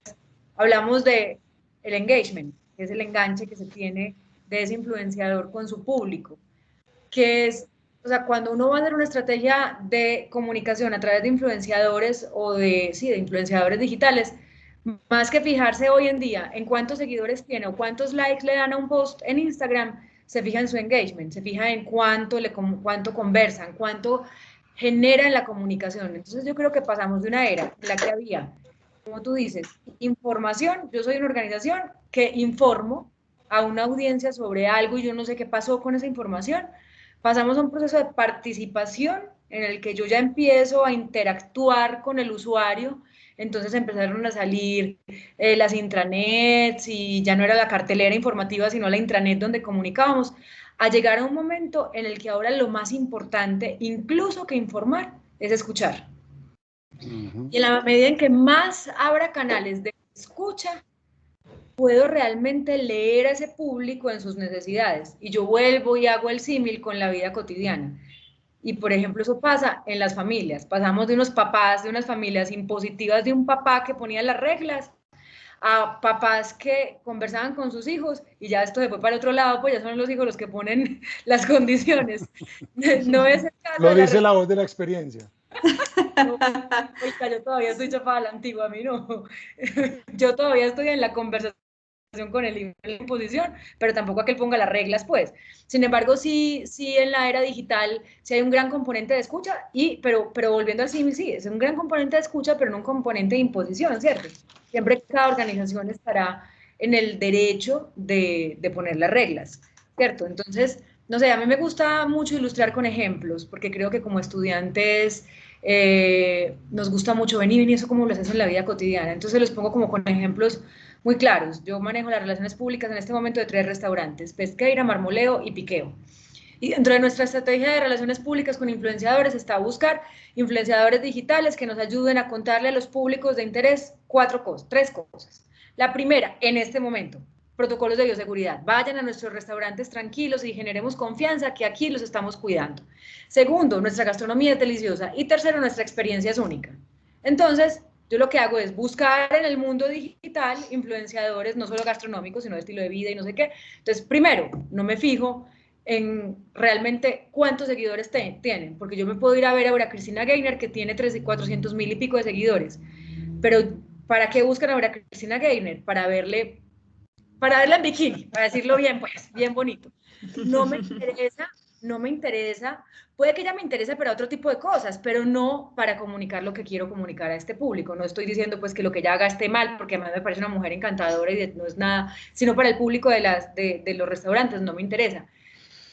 hablamos de el engagement, que es el enganche que se tiene de ese influenciador con su público, que es, o sea, cuando uno va a hacer una estrategia de comunicación a través de influenciadores o de, sí, de influenciadores digitales, más que fijarse hoy en día en cuántos seguidores tiene o cuántos likes le dan a un post en Instagram, se fija en su engagement, se fija en cuánto conversan, cuánto genera en la comunicación. Entonces yo creo que pasamos de una era en la que había, como tú dices, información. Yo soy una organización que informo a una audiencia sobre algo y yo no sé qué pasó con esa información. Pasamos a un proceso de participación en el que yo ya empiezo a interactuar con el usuario. Entonces empezaron a salir las intranets, y ya no era la cartelera informativa, sino la intranet donde comunicábamos, a llegar a un momento en el que ahora lo más importante, incluso que informar, es escuchar. Y en la medida en que más abra canales de escucha, puedo realmente leer a ese público en sus necesidades. Y yo vuelvo y hago el símil con la vida cotidiana. Y, por ejemplo, eso pasa en las familias. Pasamos de unos papás, de unas familias impositivas, de un papá que ponía las reglas, a papás que conversaban con sus hijos, y ya esto se fue para el otro lado, pues ya son los hijos los que ponen las condiciones. No es el caso Lo dice la voz de la experiencia. No, oiga, yo todavía estoy chapada a la antigua, a mí no. Yo todavía estoy en la conversación con el libro en la imposición, pero tampoco a que él ponga las reglas, pues. Sin embargo, sí en la era digital sí hay un gran componente de escucha, pero volviendo al símil, sí, es un gran componente de escucha, pero no un componente de imposición, ¿cierto? Siempre cada organización estará en el derecho de poner las reglas, ¿cierto? Entonces, no sé, a mí me gusta mucho ilustrar con ejemplos, porque creo que como estudiantes nos gusta mucho venir y eso como lo haces en la vida cotidiana. Entonces los pongo como con ejemplos muy claros. Yo manejo las relaciones públicas en este momento de 3 restaurantes: Pesqueira, Marmoleo y Piqueo. Y dentro de nuestra estrategia de relaciones públicas con influenciadores está buscar influenciadores digitales que nos ayuden a contarle a los públicos de interés 3 cosas. La primera, en este momento, protocolos de bioseguridad. Vayan a nuestros restaurantes tranquilos y generemos confianza que aquí los estamos cuidando. Segundo, nuestra gastronomía es deliciosa. Y tercero, nuestra experiencia es única. Entonces, yo lo que hago es buscar en el mundo digital influenciadores, no solo gastronómicos, sino de estilo de vida y no sé qué. Entonces, primero, no me fijo en realmente cuántos seguidores tienen, porque yo me puedo ir a ver a Aura Cristina Gaynor, que tiene 400,000 y pico de seguidores, pero ¿para qué buscan a Aura Cristina Gaynor? Para verla en bikini, para decirlo bien, pues, bien bonito. No me interesa, puede que ella me interese para otro tipo de cosas, pero no para comunicar lo que quiero comunicar a este público. No estoy diciendo pues que lo que ella haga esté mal, porque además me parece una mujer encantadora y no es nada, sino para el público de los restaurantes, no me interesa.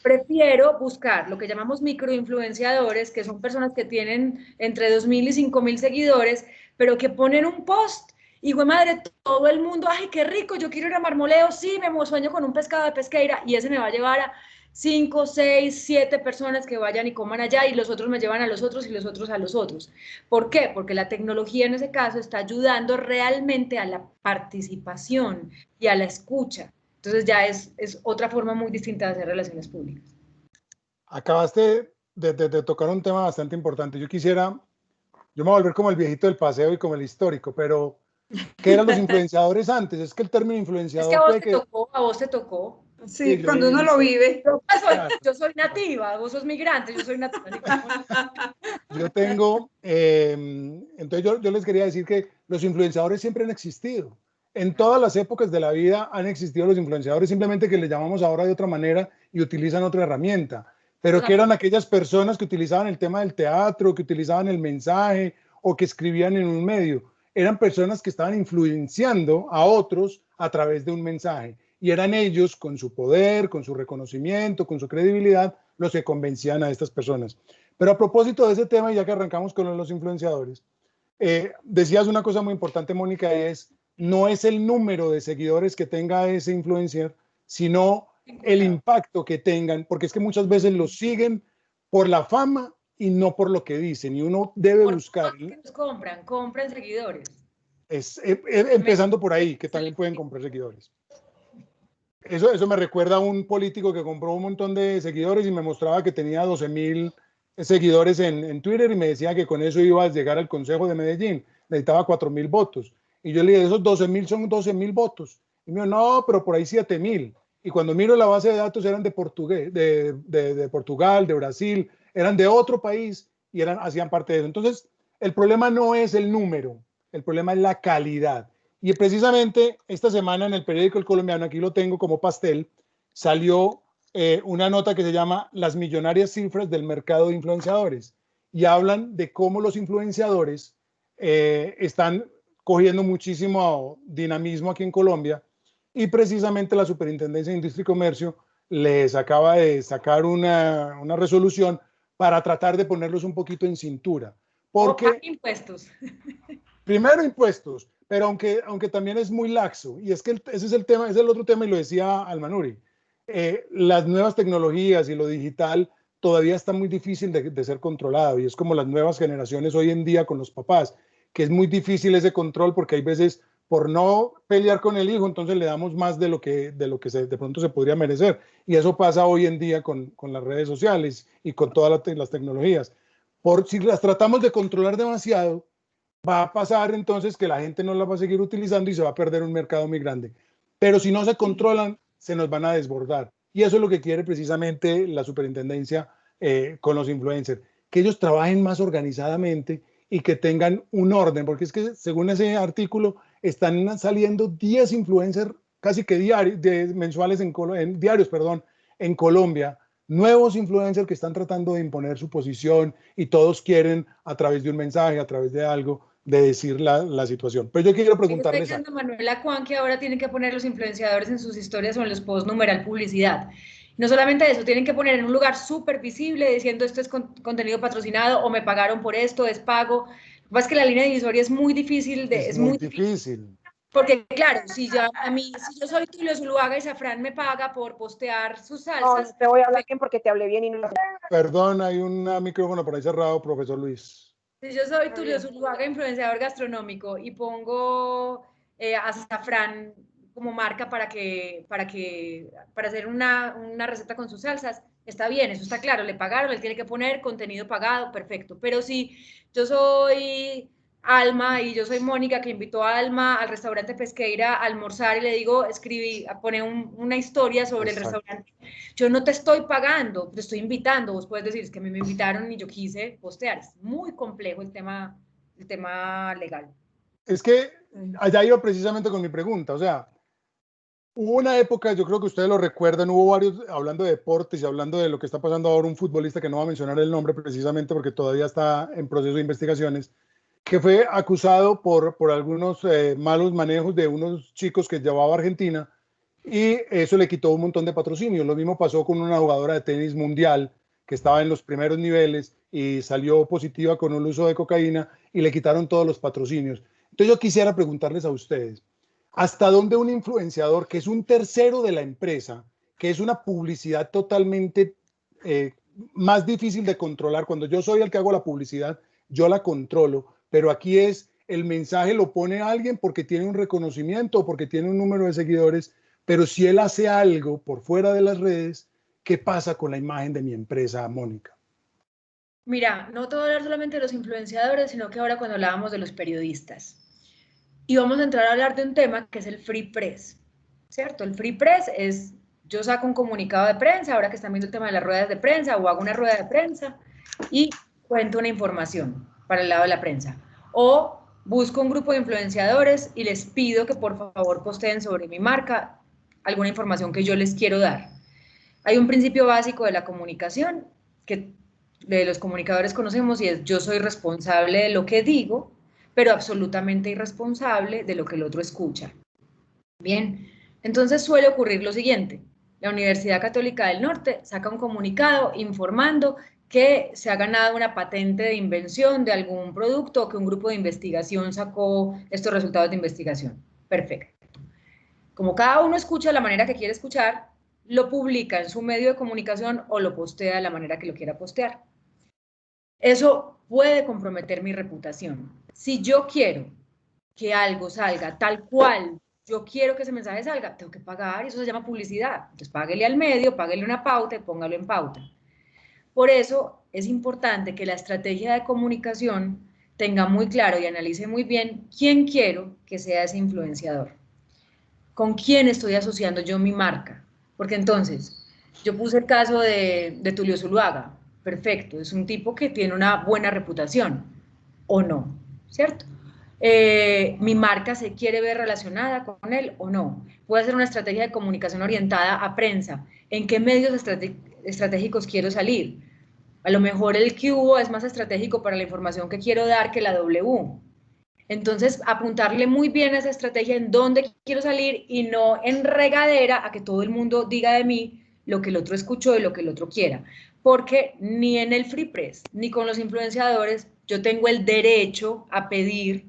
Prefiero buscar lo que llamamos microinfluenciadores, que son personas que tienen entre 2,000 y 5,000 seguidores, pero que ponen un post y, güey madre, todo el mundo, ay, qué rico, yo quiero ir a Marmoleo, sí, me sueño con un pescado de Pesqueira, y ese me va a llevar a 5, 6, 7 personas que vayan y coman allá, y los otros me llevan a los otros y los otros a los otros. ¿Por qué? Porque la tecnología en ese caso está ayudando realmente a la participación y a la escucha. Entonces ya es otra forma muy distinta de hacer relaciones públicas. Acabaste de tocar un tema bastante importante. Yo me voy a volver como el viejito del paseo y como el histórico, pero ¿qué eran los influenciadores antes? Es que el término Es que influenciador puede que... a vos te tocó. Sí, Sí, cuando uno lo vive. Claro. Yo soy nativa, vos sos migrante, yo soy nativa. Yo tengo, entonces yo les quería decir que los influenciadores siempre han existido. En todas las épocas de la vida han existido los influenciadores, simplemente que les llamamos ahora de otra manera y utilizan otra herramienta. Pero que eran aquellas personas que utilizaban el tema del teatro, que utilizaban el mensaje o que escribían en un medio. Eran personas que estaban influenciando a otros a través de un mensaje. Y eran ellos, con su poder, con su reconocimiento, con su credibilidad, los que convencían a estas personas. Pero a propósito de ese tema, ya que arrancamos con los influenciadores, decías una cosa muy importante, Mónica, y es, no es el número de seguidores que tenga ese influencer, sino el impacto que tengan, porque es que muchas veces los siguen por la fama y no por lo que dicen, y uno debe buscar. Los compran seguidores. Empezando por ahí, que también pueden comprar seguidores. Eso me recuerda a un político que compró un montón de seguidores y me mostraba que tenía 12,000 seguidores en Twitter y me decía que con eso iba a llegar al Consejo de Medellín. Necesitaba 4,000 votos. Y yo le dije, esos 12,000 son 12,000 votos. Y me dijo, no, pero por ahí 7,000. Y cuando miro la base de datos eran de Portugal, de Brasil, eran de otro país y hacían parte de eso. Entonces, el problema no es el número, el problema es la calidad. Y precisamente esta semana en el periódico El Colombiano, aquí lo tengo como pastel, salió una nota que se llama Las millonarias cifras del mercado de influenciadores y hablan de cómo los influenciadores están cogiendo muchísimo dinamismo aquí en Colombia y precisamente la Superintendencia de Industria y Comercio les acaba de sacar una resolución para tratar de ponerlos un poquito en cintura. Porque impuestos. Primero impuestos, pero aunque también es muy laxo, y es que ese es el tema, ese es el otro tema, y lo decía Almanuri, las nuevas tecnologías y lo digital todavía está muy difícil de ser controlado, y es como las nuevas generaciones hoy en día con los papás, que es muy difícil ese control porque hay veces por no pelear con el hijo, entonces le damos más de lo que de pronto se podría merecer, y eso pasa hoy en día con las redes sociales y con todas las tecnologías. Si las tratamos de controlar demasiado, va a pasar entonces que la gente no la va a seguir utilizando y se va a perder un mercado muy grande. Pero si no se controlan, se nos van a desbordar. Y eso es lo que quiere precisamente la superintendencia con los influencers, que ellos trabajen más organizadamente y que tengan un orden, porque es que según ese artículo están saliendo 10 influencers casi que mensuales diarios, perdón, en Colombia, nuevos influencers que están tratando de imponer su posición y todos quieren a través de un mensaje, a través de algo, de decir la situación. Pero yo quiero preguntarles a Manuela Juan que ahora tienen que poner los influenciadores en sus historias o en los posts numeral publicidad. No solamente eso, tienen que poner en un lugar súper visible diciendo esto es contenido patrocinado o me pagaron por esto, es pago. Lo que pasa es que la línea divisoria es muy difícil. Es muy difícil. Porque claro, si yo soy Tulio Zuluaga y Safran me paga por postear sus salsas. No te voy a hablar bien porque te hablé bien y no lo... Perdón, hay un micrófono por ahí cerrado, profesor Luis. Si yo soy Tulio Zuluaga, influenciador gastronómico, y pongo a Safran como marca para hacer una receta con sus salsas, está bien, eso está claro, le pagaron, él tiene que poner contenido pagado, perfecto. Pero si yo soy Alma y yo soy Mónica que invitó a Alma al restaurante Pesqueira a almorzar y le digo, pone una historia sobre el restaurante, yo no te estoy pagando, te estoy invitando, vos puedes decir, es que a mí me invitaron y yo quise postear, es muy complejo el tema legal. Es que allá iba precisamente con mi pregunta, o sea, hubo una época, yo creo que ustedes lo recuerdan, hubo varios, hablando de deportes y hablando de lo que está pasando ahora, un futbolista que no va a mencionar el nombre precisamente porque todavía está en proceso de investigaciones, que fue acusado por algunos malos manejos de unos chicos que llevaba a Argentina y eso le quitó un montón de patrocinios. Lo mismo pasó con una jugadora de tenis mundial que estaba en los primeros niveles y salió positiva con el uso de cocaína y le quitaron todos los patrocinios. Entonces yo quisiera preguntarles a ustedes, ¿hasta dónde un influenciador, que es un tercero de la empresa, que es una publicidad totalmente más difícil de controlar? Cuando yo soy el que hago la publicidad, yo la controlo, pero aquí es el mensaje lo pone alguien porque tiene un reconocimiento o porque tiene un número de seguidores, pero si él hace algo por fuera de las redes, ¿qué pasa con la imagen de mi empresa, Mónica? Mira, no te voy a hablar solamente de los influenciadores, sino que ahora cuando hablábamos de los periodistas. Y vamos a entrar a hablar de un tema que es el Free Press, ¿cierto? El Free Press es, yo saco un comunicado de prensa, ahora que están viendo el tema de las ruedas de prensa, o hago una rueda de prensa y cuento una información para el lado de la prensa. O busco un grupo de influenciadores y les pido que por favor posteen sobre mi marca alguna información que yo les quiero dar. Hay un principio básico de la comunicación que de los comunicadores conocemos y es yo soy responsable de lo que digo, pero absolutamente irresponsable de lo que el otro escucha. Bien, entonces suele ocurrir lo siguiente. La Universidad Católica del Norte saca un comunicado informando que se ha ganado una patente de invención de algún producto o que un grupo de investigación sacó estos resultados de investigación. Perfecto. Como cada uno escucha de la manera que quiere escuchar, lo publica en su medio de comunicación o lo postea de la manera que lo quiera postear. Eso puede comprometer mi reputación. Si yo quiero que algo salga tal cual yo quiero que ese mensaje salga, tengo que pagar y eso se llama publicidad. Entonces páguele al medio, páguele una pauta y póngalo en pauta. Por eso es importante que la estrategia de comunicación tenga muy claro y analice muy bien quién quiero que sea ese influenciador. ¿Con quién estoy asociando yo mi marca? Porque entonces, yo puse el caso de Tulio Zuluaga. Perfecto, es un tipo que tiene una buena reputación, o no, ¿cierto? Mi marca se quiere ver relacionada con él o no. Puedo hacer una estrategia de comunicación orientada a prensa. ¿En qué medios estratégicos quiero salir? A lo mejor el Q es más estratégico para la información que quiero dar que la W. Entonces, apuntarle muy bien a esa estrategia en dónde quiero salir y no en regadera a que todo el mundo diga de mí lo que el otro escuchó y lo que el otro quiera. Porque ni en el Free Press, ni con los influenciadores, yo tengo el derecho a pedir,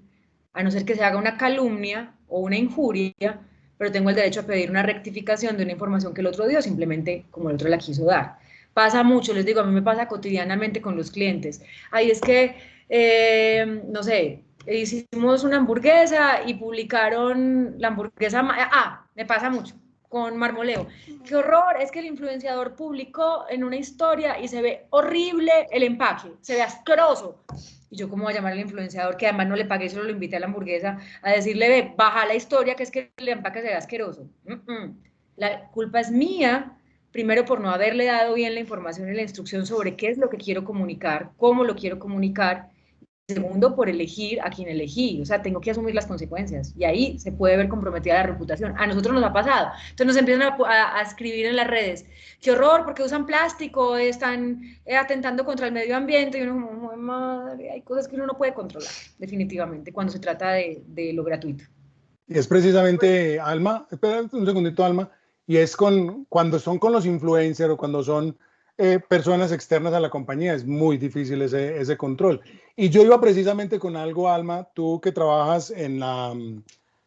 a no ser que se haga una calumnia o una injuria, pero tengo el derecho a pedir una rectificación de una información que el otro dio, simplemente como el otro la quiso dar. Pasa mucho, les digo, a mí me pasa cotidianamente con los clientes. Ahí es que, no sé, hicimos una hamburguesa y publicaron la hamburguesa, me pasa mucho con marmoleo. Qué horror, es que el influenciador publicó en una historia y se ve horrible el empaque, se ve asqueroso. Y yo, ¿cómo voy a llamar al influenciador que además no le pagué, solo lo invité a la hamburguesa a decirle, ve, baja la historia, que es que el empaque se ve asqueroso? La culpa es mía, primero por no haberle dado bien la información y la instrucción sobre qué es lo que quiero comunicar, cómo lo quiero comunicar. Segundo, por elegir a quien elegí, o sea, tengo que asumir las consecuencias y ahí se puede ver comprometida la reputación. A nosotros nos ha pasado, entonces nos empiezan a escribir en las redes, qué horror, porque usan plástico, están atentando contra el medio ambiente y uno como, madre, hay cosas que uno no puede controlar, definitivamente, cuando se trata de lo gratuito. Y es precisamente, Alma, espera un segundito, Alma, y es cuando son con los influencers o cuando son personas externas a la compañía, es muy difícil ese control. Y yo iba precisamente con algo, Alma, tú que trabajas en la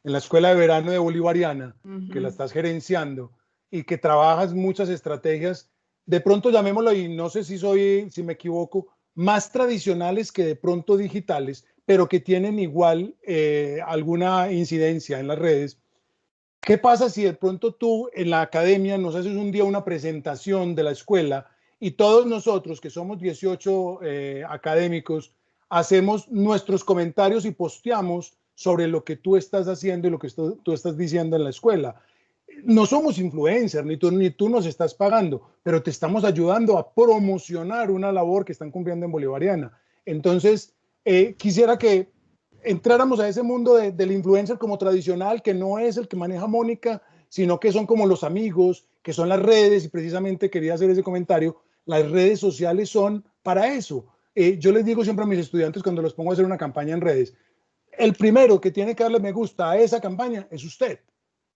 Escuela de Verano de Bolivariana, que la estás gerenciando y que trabajas muchas estrategias, de pronto llamémoslo, y no sé si me equivoco, más tradicionales que de pronto digitales, pero que tienen igual alguna incidencia en las redes. ¿Qué pasa si de pronto tú en la academia nos haces un día una presentación de la escuela y todos nosotros, que somos 18 académicos, hacemos nuestros comentarios y posteamos sobre lo que tú estás haciendo y lo que tú estás diciendo en la escuela? No somos influencers, ni tú nos estás pagando, pero te estamos ayudando a promocionar una labor que están cumpliendo en Bolivariana. Entonces, quisiera que entráramos a ese mundo del influencer como tradicional, que no es el que maneja Mónica, sino que son como los amigos, que son las redes, y precisamente quería hacer ese comentario, las redes sociales son para eso. Yo les digo siempre a mis estudiantes cuando los pongo a hacer una campaña en redes, el primero que tiene que darle me gusta a esa campaña es usted.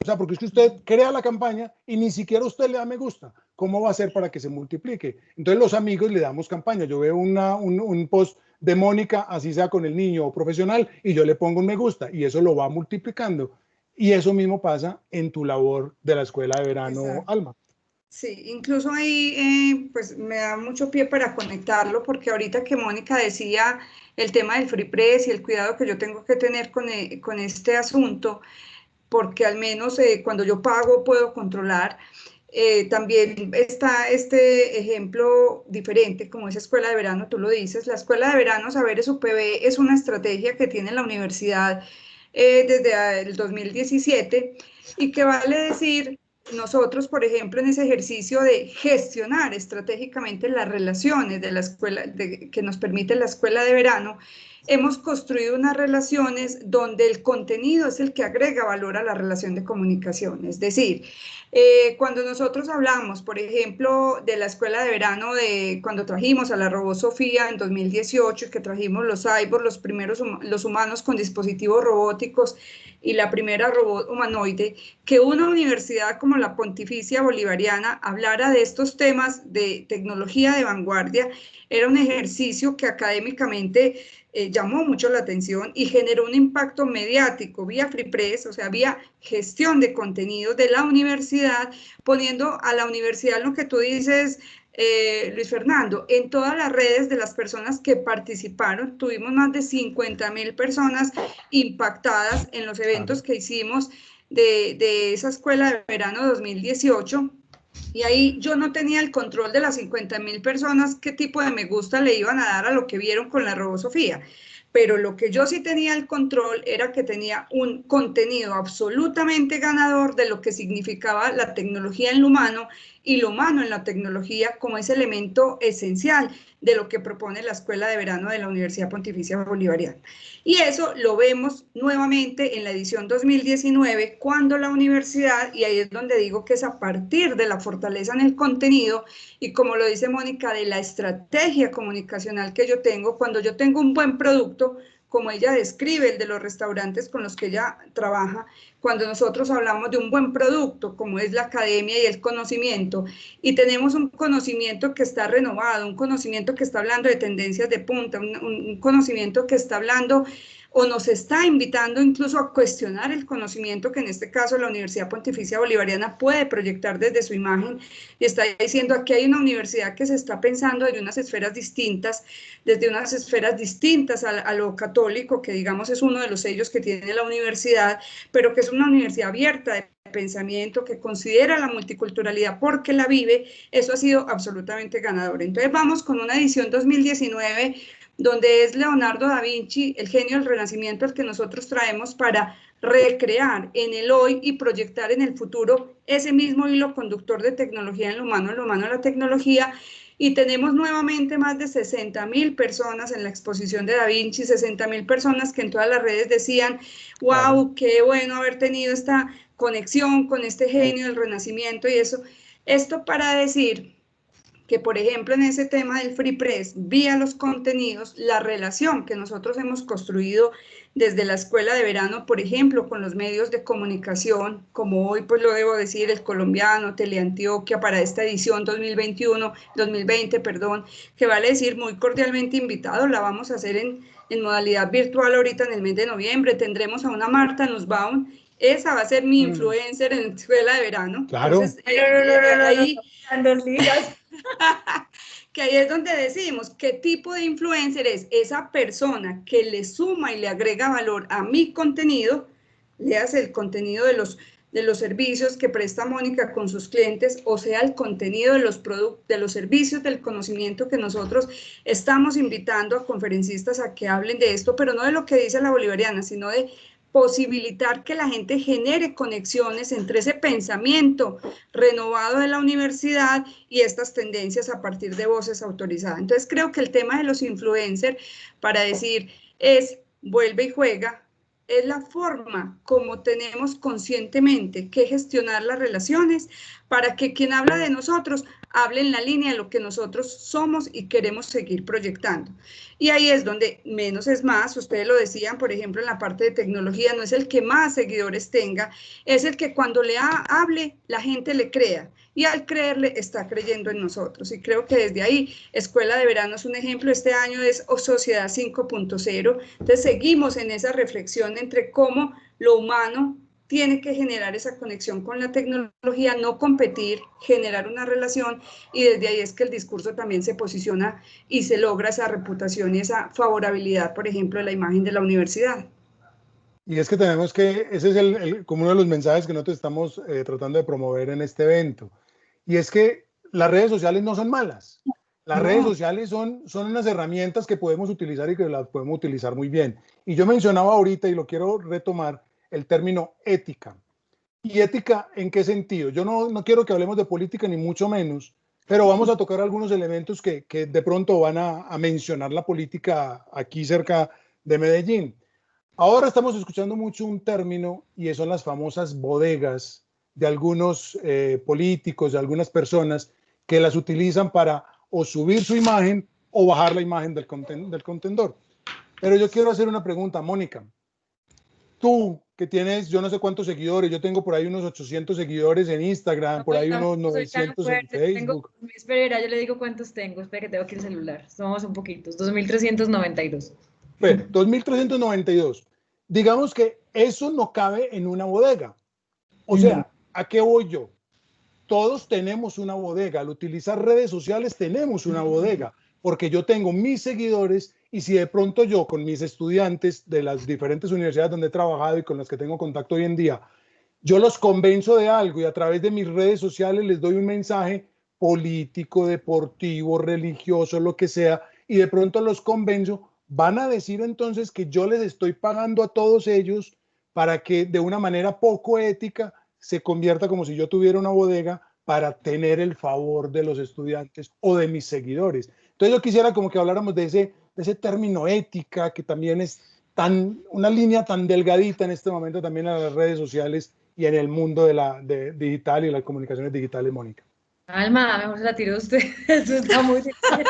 O sea, porque es que usted crea la campaña y ni siquiera usted le da me gusta. ¿Cómo va a ser para que se multiplique? Entonces los amigos le damos campaña. Yo veo un post de Mónica, así sea con el niño o profesional, y yo le pongo un me gusta y eso lo va multiplicando. Y eso mismo pasa en tu labor de la Escuela de Verano. Exacto. Alma. Sí, incluso ahí pues me da mucho pie para conectarlo, porque ahorita que Mónica decía el tema del Free Press y el cuidado que yo tengo que tener con este asunto, porque al menos cuando yo pago puedo controlar. también está este ejemplo diferente, como esa escuela de verano, tú lo dices. La escuela de verano Saberes UPB es una estrategia que tiene la universidad desde el 2017 y que vale decir, nosotros, por ejemplo, en ese ejercicio de gestionar estratégicamente las relaciones de la escuela, que nos permite la escuela de verano, hemos construido unas relaciones donde el contenido es el que agrega valor a la relación de comunicación. Es decir, cuando nosotros hablamos, por ejemplo, de la escuela de verano, de cuando trajimos a la robot Sofía en 2018, que trajimos los cyborgs, los primeros los humanos con dispositivos robóticos y la primera robot humanoide, que una universidad como la Pontificia Bolivariana hablara de estos temas de tecnología de vanguardia, era un ejercicio que académicamente llamó mucho la atención y generó un impacto mediático vía Free Press, o sea, vía gestión de contenidos de la universidad, poniendo a la universidad lo que tú dices, Luis Fernando, en todas las redes de las personas que participaron. Tuvimos más de 50.000 personas impactadas en los eventos que hicimos de esa escuela de verano 2018. Y ahí yo no tenía el control de las 50.000 personas qué tipo de me gusta le iban a dar a lo que vieron con la robot Sofía. Pero lo que yo sí tenía el control era que tenía un contenido absolutamente ganador de lo que significaba la tecnología en lo humano y lo humano en la tecnología como ese elemento esencial de lo que propone la Escuela de Verano de la Universidad Pontificia Bolivariana. Y eso lo vemos nuevamente en la edición 2019, cuando la universidad, y ahí es donde digo que es a partir de la fortaleza en el contenido, y como lo dice Mónica, de la estrategia comunicacional que yo tengo, cuando yo tengo un buen producto, como ella describe, el de los restaurantes con los que ella trabaja, cuando nosotros hablamos de un buen producto, como es la academia y el conocimiento, y tenemos un conocimiento que está renovado, un conocimiento que está hablando de tendencias de punta, un conocimiento que está hablando o nos está invitando incluso a cuestionar el conocimiento que en este caso la Universidad Pontificia Bolivariana puede proyectar desde su imagen, y está diciendo aquí hay una universidad que se está pensando desde unas esferas distintas, a lo católico, que digamos es uno de los sellos que tiene la universidad, pero que es una universidad abierta de pensamiento, que considera la multiculturalidad porque la vive. Eso ha sido absolutamente ganador. Entonces vamos con una edición 2019 donde es Leonardo da Vinci, el genio del Renacimiento, el que nosotros traemos para recrear en el hoy y proyectar en el futuro ese mismo hilo conductor de tecnología en lo humano en la tecnología. Y tenemos nuevamente más de 60.000 personas en la exposición de Da Vinci, 60.000 personas que en todas las redes decían, wow, qué bueno haber tenido esta conexión con este genio del Renacimiento y eso. Esto para decir que, por ejemplo, en ese tema del Free Press, vía los contenidos, la relación que nosotros hemos construido desde la escuela de verano, por ejemplo, con los medios de comunicación, como hoy pues lo debo decir, El Colombiano, Teleantioquia, para esta edición 2020, que vale decir muy cordialmente invitado, la vamos a hacer en modalidad virtual ahorita en el mes de noviembre. Tendremos a una Marta Nussbaum, esa va a ser mi influencer en la escuela de verano. Claro. Entonces, ahí... que ahí es donde decimos qué tipo de influencer es esa persona que le suma y le agrega valor a mi contenido, le hace el contenido de los servicios que presta Mónica con sus clientes, o sea, el contenido de los productos, de los servicios del conocimiento que nosotros estamos invitando a conferencistas a que hablen de esto, pero no de lo que dice la bolivariana, sino de posibilitar que la gente genere conexiones entre ese pensamiento renovado de la universidad y estas tendencias a partir de voces autorizadas. Entonces creo que el tema de los influencers, para decir, vuelve y juega, es la forma como tenemos conscientemente que gestionar las relaciones para que quien habla de nosotros hable en la línea de lo que nosotros somos y queremos seguir proyectando. Y ahí es donde menos es más. Ustedes lo decían, por ejemplo, en la parte de tecnología, no es el que más seguidores tenga, es el que cuando le hable, la gente le crea. Y al creerle, está creyendo en nosotros. Y creo que desde ahí, Escuela de Verano es un ejemplo. Este año es Sociedad 5.0. Entonces, seguimos en esa reflexión entre cómo lo humano tiene que generar esa conexión con la tecnología, no competir, generar una relación, y desde ahí es que el discurso también se posiciona y se logra esa reputación y esa favorabilidad, por ejemplo, de la imagen de la universidad. Y es que tenemos que, ese es como uno de los mensajes que nosotros estamos tratando de promover en este evento, y es que las redes sociales no son malas. Las redes sociales son unas herramientas que podemos utilizar y que las podemos utilizar muy bien. Y yo mencionaba ahorita, y lo quiero retomar, el término ética. ¿Y ética en qué sentido? Yo no quiero que hablemos de política ni mucho menos, pero vamos a tocar algunos elementos que de pronto van a mencionar la política aquí cerca de Medellín. Ahora estamos escuchando mucho un término y son las famosas bodegas de algunos políticos, de algunas personas que las utilizan para o subir su imagen o bajar la imagen del contendor. Pero yo quiero hacer una pregunta, Mónica. Tú, que tienes yo no sé cuántos seguidores, yo tengo por ahí unos 800 seguidores en Instagram, por ahí unos 900 en Facebook. Espera, yo le digo cuántos tengo, espera que tengo aquí el celular, somos un poquitos, 2.392. Bueno, 2.392. Digamos que eso no cabe en una bodega. O sea, ¿a qué voy yo? Todos tenemos una bodega. Al utilizar redes sociales tenemos una bodega, porque yo tengo mis seguidores y si de pronto yo con mis estudiantes de las diferentes universidades donde he trabajado y con las que tengo contacto hoy en día, yo los convenzo de algo y a través de mis redes sociales les doy un mensaje político, deportivo, religioso, lo que sea, y de pronto los convenzo, van a decir entonces que yo les estoy pagando a todos ellos para que de una manera poco ética se convierta como si yo tuviera una bodega para tener el favor de los estudiantes o de mis seguidores. Entonces yo quisiera como que habláramos de ese término ética, que también es una línea tan delgadita en este momento también en las redes sociales y en el mundo de digital y las comunicaciones digitales, Mónica. Alma, mejor se la tiró usted. Eso está muy difícil.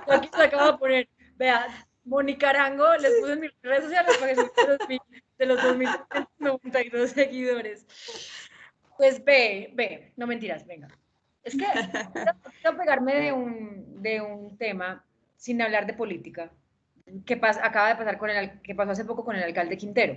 Aquí se acaba de poner, vea, Mónica Arango, les puse en mis redes sociales para que se de los 2.392 seguidores. Pues ve, no mentiras, venga. Es que quiero pegarme de un tema sin hablar de política, que acaba de pasar que pasó hace poco con el alcalde Quintero.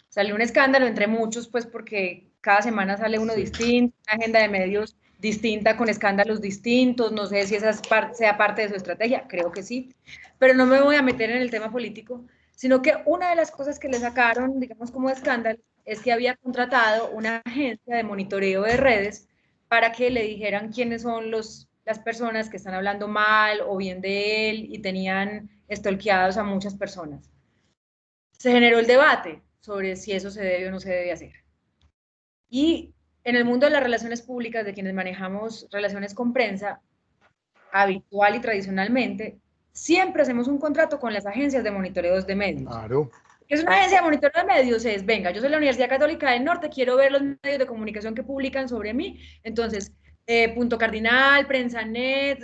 Salió un escándalo entre muchos, pues porque cada semana sale uno distinto, una agenda de medios distinta con escándalos distintos, no sé si esa sea parte de su estrategia, creo que sí, pero no me voy a meter en el tema político, sino que una de las cosas que le sacaron, digamos, como escándalo, es que había contratado una agencia de monitoreo de redes para que le dijeran quiénes son las personas que están hablando mal o bien de él y tenían stalkeados a muchas personas. Se generó el debate sobre si eso se debe o no se debe hacer. Y en el mundo de las relaciones públicas, de quienes manejamos relaciones con prensa, habitual y tradicionalmente, siempre hacemos un contrato con las agencias de monitoreos de medios. Claro. ¿Qué es una agencia de monitoreo de medios? Es, venga, yo soy la Universidad Católica del Norte, quiero ver los medios de comunicación que publican sobre mí. Entonces, Punto Cardinal, PrensaNet,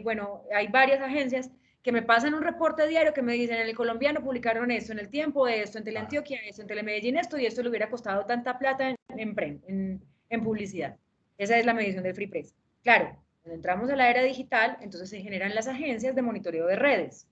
bueno, hay varias agencias que me pasan un reporte diario que me dicen, en El Colombiano publicaron esto, en El Tiempo esto, en Teleantioquia esto, en Telemedellín esto, y esto le hubiera costado tanta plata en publicidad. Esa es la medición del Free Press. Claro, cuando entramos a la era digital, entonces se generan las agencias de monitoreo de redes.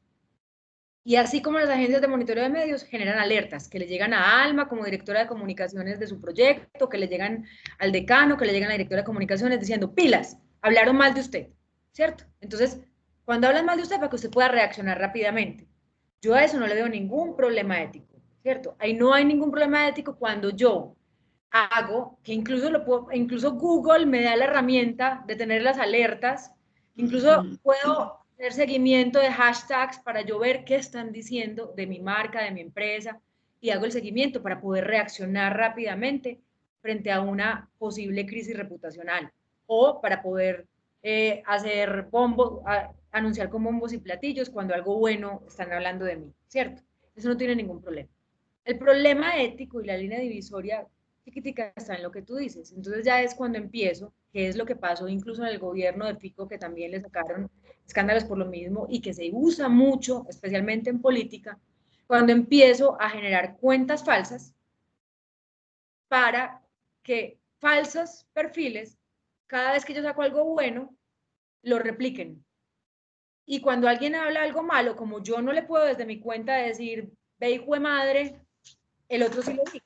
Y así como las agencias de monitoreo de medios generan alertas que le llegan a Alma como directora de comunicaciones de su proyecto, que le llegan al decano, que le llegan a la directora de comunicaciones diciendo, pilas, hablaron mal de usted, ¿cierto? Entonces, cuando hablan mal de usted, para que usted pueda reaccionar rápidamente. Yo a eso no le veo ningún problema ético, ¿cierto? Ahí no hay ningún problema ético cuando yo hago, que incluso Google me da la herramienta de tener las alertas, incluso puedo hacer seguimiento de hashtags para yo ver qué están diciendo de mi marca, de mi empresa, y hago el seguimiento para poder reaccionar rápidamente frente a una posible crisis reputacional o para poder anunciar con bombos y platillos cuando algo bueno están hablando de mí, ¿cierto? Eso no tiene ningún problema. El problema ético y la línea divisoria chiquitica está en lo que tú dices. Entonces ya es cuando empiezo, que es lo que pasó incluso en el gobierno de Fico, que también le sacaron escándalos por lo mismo y que se usa mucho, especialmente en política, cuando empiezo a generar cuentas falsas para que falsos perfiles, cada vez que yo saco algo bueno, lo repliquen. Y cuando alguien habla algo malo, como yo no le puedo desde mi cuenta decir, ve hijo de madre, el otro sí lo dice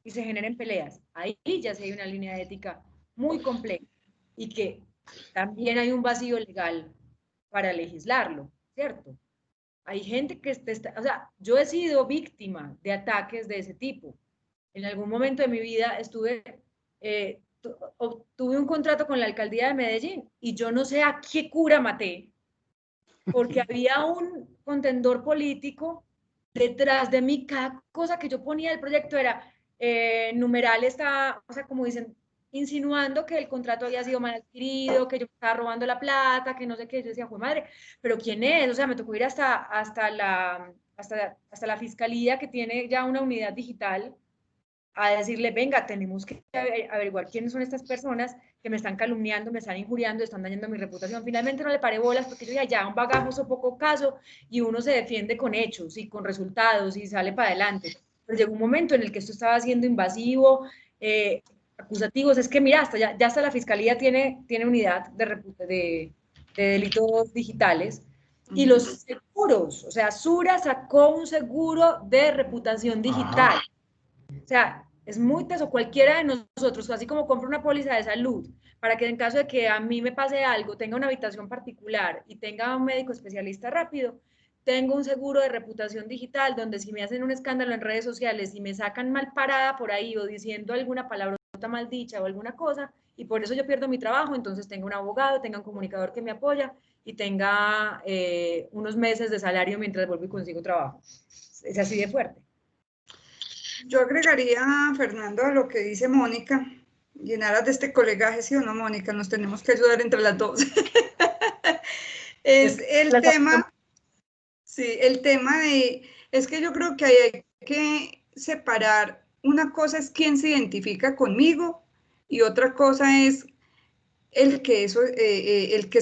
y se generen peleas. Ahí ya se hay una línea ética muy compleja y que también hay un vacío legal para legislarlo, ¿cierto? Hay gente que o sea, yo he sido víctima de ataques de ese tipo. En algún momento de mi vida estuve obtuve un contrato con la alcaldía de Medellín y yo no sé a qué cura maté, porque había un contendor político detrás de mí. Cada cosa que yo ponía del proyecto era numeral, está, o sea, como dicen, insinuando que el contrato había sido mal adquirido, que yo estaba robando la plata, que no sé qué. Yo decía, ¡jue madre! ¿Pero quién es? O sea, me tocó ir hasta la fiscalía, que tiene ya una unidad digital, a decirle, venga, tenemos que averiguar quiénes son estas personas que me están calumniando, me están injuriando, están dañando mi reputación. Finalmente no le paré bolas, porque yo ya un bagajoso poco caso, y uno se defiende con hechos y con resultados y sale para adelante. Pero llegó un momento en el que esto estaba siendo invasivo, acusativos. Es que mira, ya hasta la fiscalía tiene unidad de delitos digitales. Y los seguros, o sea, Sura sacó un seguro de reputación digital. O sea, es muy teso. Cualquiera de nosotros, así como compra una póliza de salud, para que en caso de que a mí me pase algo, tenga una habitación particular y tenga un médico especialista rápido, tengo un seguro de reputación digital donde si me hacen un escándalo en redes sociales y me sacan mal parada por ahí o diciendo alguna palabrota mal dicha o alguna cosa, y por eso yo pierdo mi trabajo, entonces tengo un abogado, tenga un comunicador que me apoya y tenga unos meses de salario mientras vuelvo y consigo trabajo. Es así de fuerte. Yo agregaría, Fernando, a lo que dice Mónica, llenaras de este colegaje, ¿sí o no, Mónica? Nos tenemos que ayudar entre las dos. Es el tema, sí, el tema es que yo creo que hay que separar, una cosa es quién se identifica conmigo y otra cosa es el que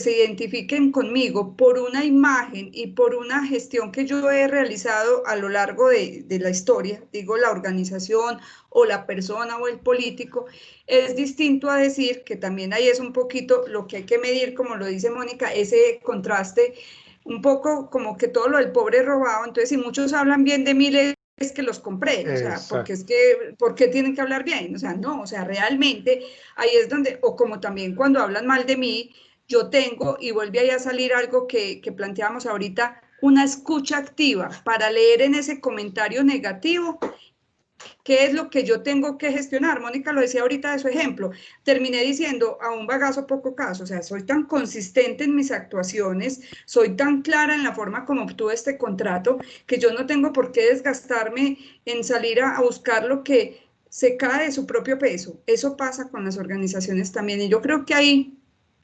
se identifiquen conmigo por una imagen y por una gestión que yo he realizado a lo largo de la historia, digo la organización o la persona o el político, es distinto a decir que también ahí es un poquito lo que hay que medir, como lo dice Mónica, ese contraste, un poco como que todo lo del pobre robado. Entonces, si muchos hablan bien de mí, es que los compré, o sea, porque es que, ¿por qué tienen que hablar bien? O sea, no, o sea, realmente ahí es donde, o como también cuando hablan mal de mí, yo tengo, y vuelve ahí a salir algo que planteábamos ahorita, una escucha activa para leer en ese comentario negativo qué es lo que yo tengo que gestionar. Mónica lo decía ahorita de su ejemplo, terminé diciendo a un bagazo poco caso, o sea, soy tan consistente en mis actuaciones, soy tan clara en la forma como obtuve este contrato, que yo no tengo por qué desgastarme en salir a buscar lo que se cae de su propio peso. Eso pasa con las organizaciones también, y yo creo que ahí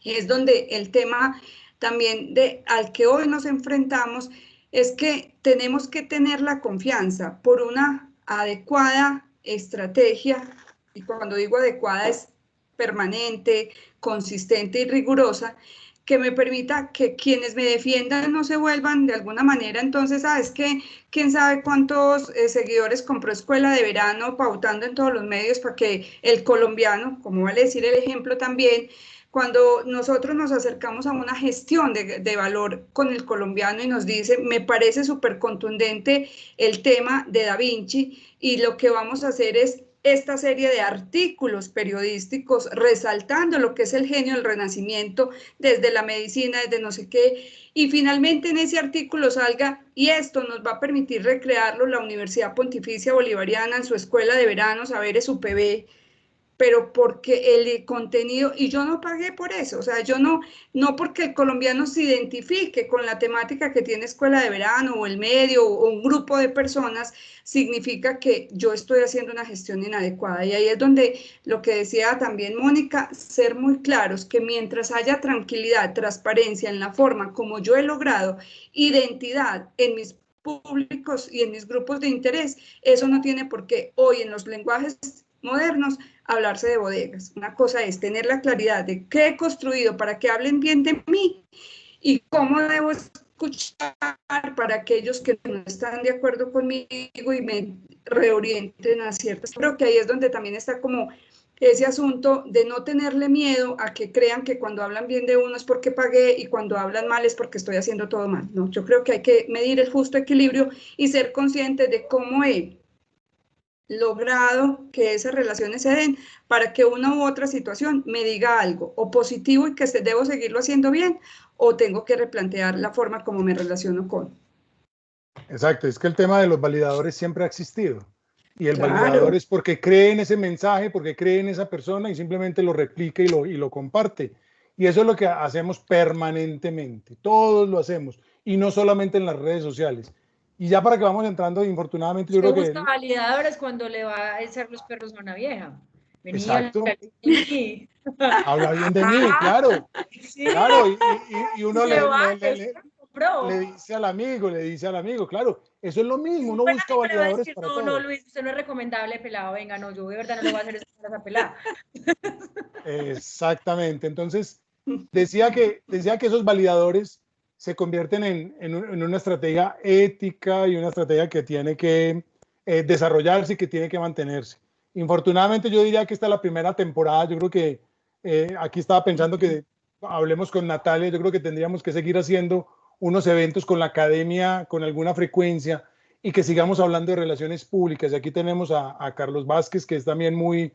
es donde el tema también al que hoy nos enfrentamos es que tenemos que tener la confianza por una adecuada estrategia, y cuando digo adecuada es permanente, consistente y rigurosa, que me permita que quienes me defiendan no se vuelvan de alguna manera, entonces, ¿sabes qué? ¿Quién sabe cuántos seguidores compró Escuela de Verano pautando en todos los medios para que el colombiano, como vale decir el ejemplo también, cuando nosotros nos acercamos a una gestión de valor con el colombiano y nos dice, me parece súper contundente el tema de Da Vinci y lo que vamos a hacer es esta serie de artículos periodísticos resaltando lo que es el genio del Renacimiento, desde la medicina, desde no sé qué, y finalmente en ese artículo salga, y esto nos va a permitir recrearlo la Universidad Pontificia Bolivariana en su escuela de verano, Saberes UPB, pero porque el contenido, y yo no pagué por eso, o sea, yo no porque el colombiano se identifique con la temática que tiene Escuela de Verano o el medio o un grupo de personas, significa que yo estoy haciendo una gestión inadecuada. Y ahí es donde lo que decía también Mónica, ser muy claros que mientras haya tranquilidad, transparencia en la forma como yo he logrado identidad en mis públicos y en mis grupos de interés, eso no tiene por qué hoy en los lenguajes modernos hablarse de bodegas. Una cosa es tener la claridad de qué he construido para que hablen bien de mí y cómo debo escuchar para aquellos que no están de acuerdo conmigo y me reorienten a ciertas. Creo que ahí es donde también está como ese asunto de no tenerle miedo a que crean que cuando hablan bien de uno es porque pagué y cuando hablan mal es porque estoy haciendo todo mal. No, yo creo que hay que medir el justo equilibrio y ser consciente de cómo he logrado que esas relaciones se den para que una u otra situación me diga algo o positivo y que debo seguirlo haciendo bien o tengo que replantear la forma como me relaciono con. Exacto, es que el tema de los validadores siempre ha existido. Y el Claro. validador es porque cree en ese mensaje, porque cree en esa persona y simplemente lo replica y lo comparte. Y eso es lo que hacemos permanentemente. Todos lo hacemos. Y no solamente en las redes sociales. Y ya para que vamos entrando, infortunadamente, yo Se creo busca que... validadores cuando le va a echar los perros a una vieja. Venía Exacto. y Habla bien de mí, claro. sí, Claro, y uno se va, usted lo compró. le dice al amigo, claro, eso es lo mismo, uno Bueno, busca amigo, le va a validadores decir, para no, todo. no, Luis, usted no es recomendable, pelado, venga, no, yo de verdad no le voy a hacer eso a esa pelada. Exactamente, entonces decía que esos validadores se convierten en una estrategia ética y una estrategia que tiene que desarrollarse y que tiene que mantenerse. Infortunadamente yo diría que esta es la primera temporada, yo creo que aquí estaba pensando que hablemos con Natalia, yo creo que tendríamos que seguir haciendo unos eventos con la academia con alguna frecuencia y que sigamos hablando de relaciones públicas. Y aquí tenemos a Carlos Vázquez, que es también muy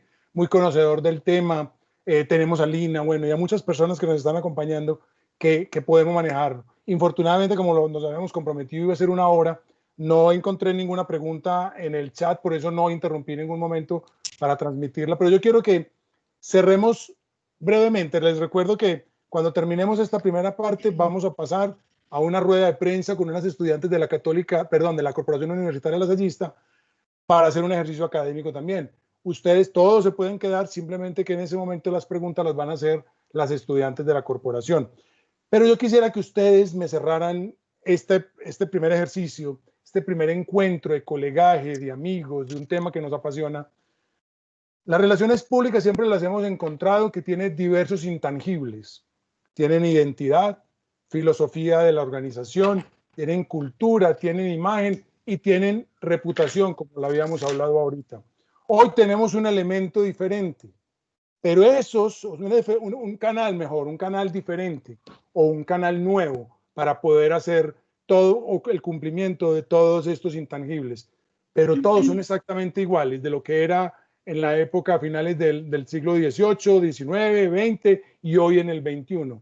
conocedor del tema. Tenemos a Lina, bueno, y a muchas personas que nos están acompañando que podemos manejar. Infortunadamente, como nos habíamos comprometido, iba a ser una hora, no encontré ninguna pregunta en el chat, por eso no interrumpí en ningún momento para transmitirla, pero yo quiero que cerremos brevemente. Les recuerdo que cuando terminemos esta primera parte vamos a pasar a una rueda de prensa con unas estudiantes de la Católica, perdón, de la Corporación Universitaria Lasallista para hacer un ejercicio académico también. Ustedes todos se pueden quedar, simplemente que en ese momento las preguntas las van a hacer las estudiantes de la corporación. Pero yo quisiera que ustedes me cerraran este primer ejercicio, este primer encuentro de colegaje, de amigos, de un tema que nos apasiona. Las relaciones públicas siempre las hemos encontrado que tienen diversos intangibles. Tienen identidad, filosofía de la organización, tienen cultura, tienen imagen y tienen reputación, como lo habíamos hablado ahorita. Hoy tenemos un elemento diferente, pero esos, un canal mejor, un canal diferente o un canal nuevo para poder hacer todo el cumplimiento de todos estos intangibles. Pero todos son exactamente iguales de lo que era en la época a finales del siglo XVIII, XIX, XX y hoy en el XXI.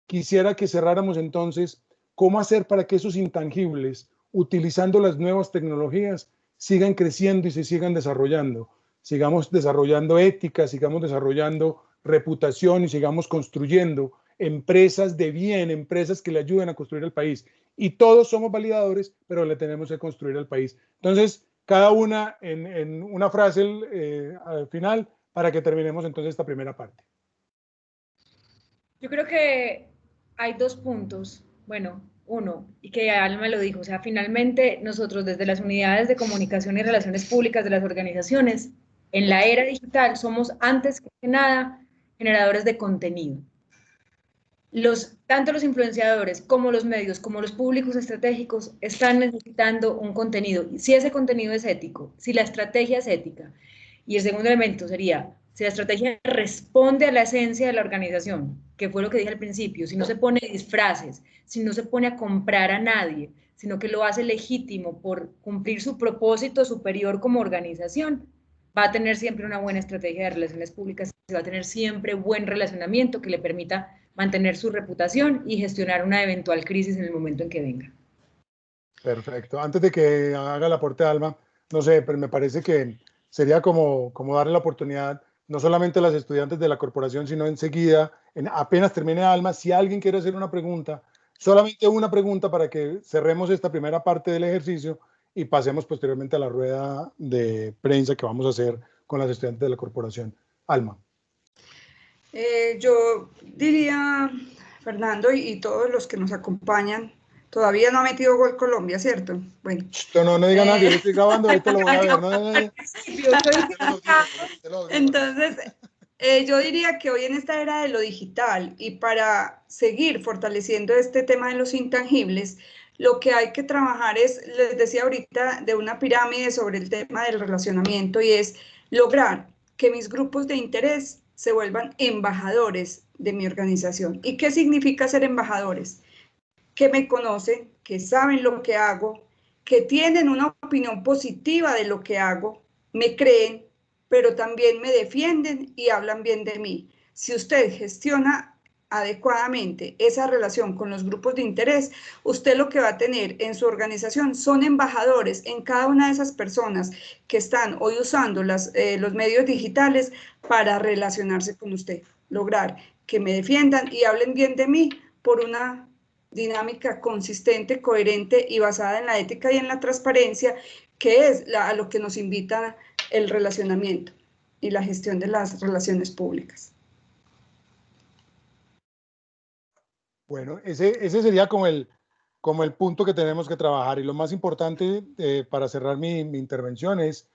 Quisiera que cerráramos entonces cómo hacer para que esos intangibles, utilizando las nuevas tecnologías, sigan creciendo y se sigan desarrollando. Sigamos desarrollando ética, sigamos desarrollando reputación y sigamos construyendo empresas de bien, empresas que le ayuden a construir el país. Y todos somos validadores, pero le tenemos que construir el país. Entonces, cada una en una frase al final para que terminemos entonces esta primera parte. Yo creo que hay dos puntos. Bueno, uno, y que Alma lo dijo, o sea, finalmente nosotros desde las unidades de comunicación y relaciones públicas de las organizaciones, en la era digital somos antes que nada generadores de contenido. Tanto los influenciadores como los medios, como los públicos estratégicos están necesitando un contenido. Si ese contenido es ético, si la estrategia es ética. Y el segundo elemento sería, si la estrategia responde a la esencia de la organización, que fue lo que dije al principio, si no se pone disfraces, si no se pone a comprar a nadie, sino que lo hace legítimo por cumplir su propósito superior como organización, va a tener siempre una buena estrategia de relaciones públicas, va a tener siempre buen relacionamiento que le permita mantener su reputación y gestionar una eventual crisis en el momento en que venga. Perfecto. Antes de que haga el aporte Alma, no sé, pero me parece que sería como darle la oportunidad no solamente a las estudiantes de la corporación, sino enseguida, apenas termine Alma, si alguien quiere hacer una pregunta, solamente una pregunta para que cerremos esta primera parte del ejercicio y pasemos posteriormente a la rueda de prensa que vamos a hacer con las estudiantes de la corporación. Alma. Yo diría, Fernando, y todos los que nos acompañan, todavía no ha metido gol Colombia, ¿cierto? Bueno. No diga nada, que yo estoy grabando, ahorita lo voy a ver. Entonces, yo diría que hoy en esta era de lo digital y para seguir fortaleciendo este tema de los intangibles, lo que hay que trabajar es, les decía ahorita, de una pirámide sobre el tema del relacionamiento y es lograr que mis grupos de interés se vuelvan embajadores de mi organización. ¿Y qué significa ser embajadores? Que me conocen, que saben lo que hago, que tienen una opinión positiva de lo que hago, me creen, pero también me defienden y hablan bien de mí. Si usted gestiona adecuadamente esa relación con los grupos de interés, usted lo que va a tener en su organización son embajadores en cada una de esas personas que están hoy usando los medios digitales para relacionarse con usted, lograr que me defiendan y hablen bien de mí por una dinámica consistente, coherente y basada en la ética y en la transparencia, que es a lo que nos invita el relacionamiento y la gestión de las relaciones públicas. Bueno, ese sería como el punto que tenemos que trabajar. Y lo más importante para cerrar mi intervención es...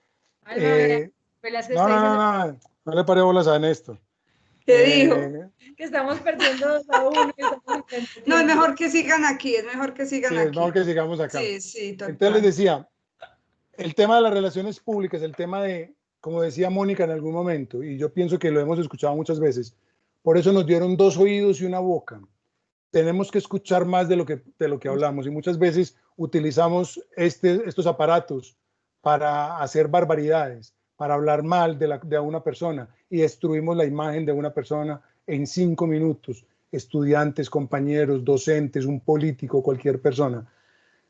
Velázquez no, está no, diciendo no, no, no le paré bolas a Néstor. ¿Qué dijo? Que estamos perdiendo 2-1 y estamos No, es mejor que sigan aquí, es mejor que sigan Sí, aquí. es mejor que sigamos acá. Sí, sí, total. Entonces les decía, el tema de las relaciones públicas, el tema de, como decía Mónica en algún momento, y yo pienso que lo hemos escuchado muchas veces, por eso nos dieron 2 oídos y una boca. Tenemos que escuchar más de lo que hablamos y muchas veces utilizamos estos aparatos para hacer barbaridades, para hablar mal de una persona y destruimos la imagen de una persona en 5 minutos. Estudiantes, compañeros, docentes, un político, cualquier persona.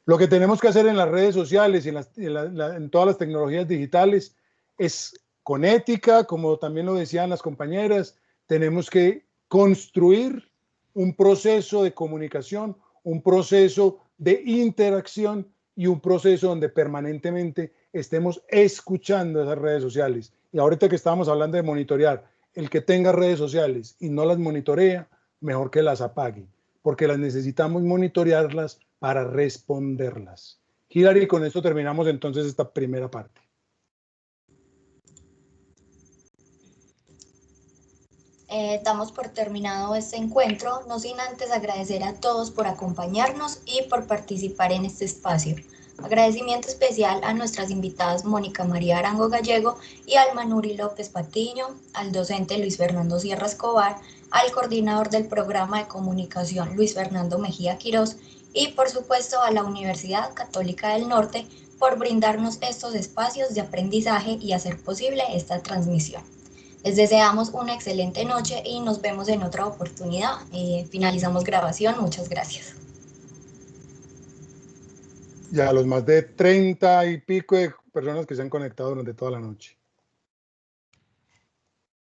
Lo que tenemos que hacer en las redes sociales y en todas las tecnologías digitales es con ética, como también lo decían las compañeras, tenemos que construir un proceso de comunicación, un proceso de interacción y un proceso donde permanentemente estemos escuchando esas redes sociales. Y ahorita que estábamos hablando de monitorear, el que tenga redes sociales y no las monitorea, mejor que las apague, porque las necesitamos monitorearlas para responderlas. Hilary, con esto terminamos entonces esta primera parte. Damos por terminado este encuentro, no sin antes agradecer a todos por acompañarnos y por participar en este espacio. Agradecimiento especial a nuestras invitadas Mónica María Arango Gallego y Alma Nuri López Patiño, al docente Luis Fernando Sierra Escobar, al coordinador del programa de comunicación Luis Fernando Mejía Quirós y por supuesto a la Universidad Católica del Norte por brindarnos estos espacios de aprendizaje y hacer posible esta transmisión. Les deseamos una excelente noche y nos vemos en otra oportunidad. Finalizamos grabación. Muchas gracias. Y a los más de 30 y pico de personas que se han conectado durante toda la noche.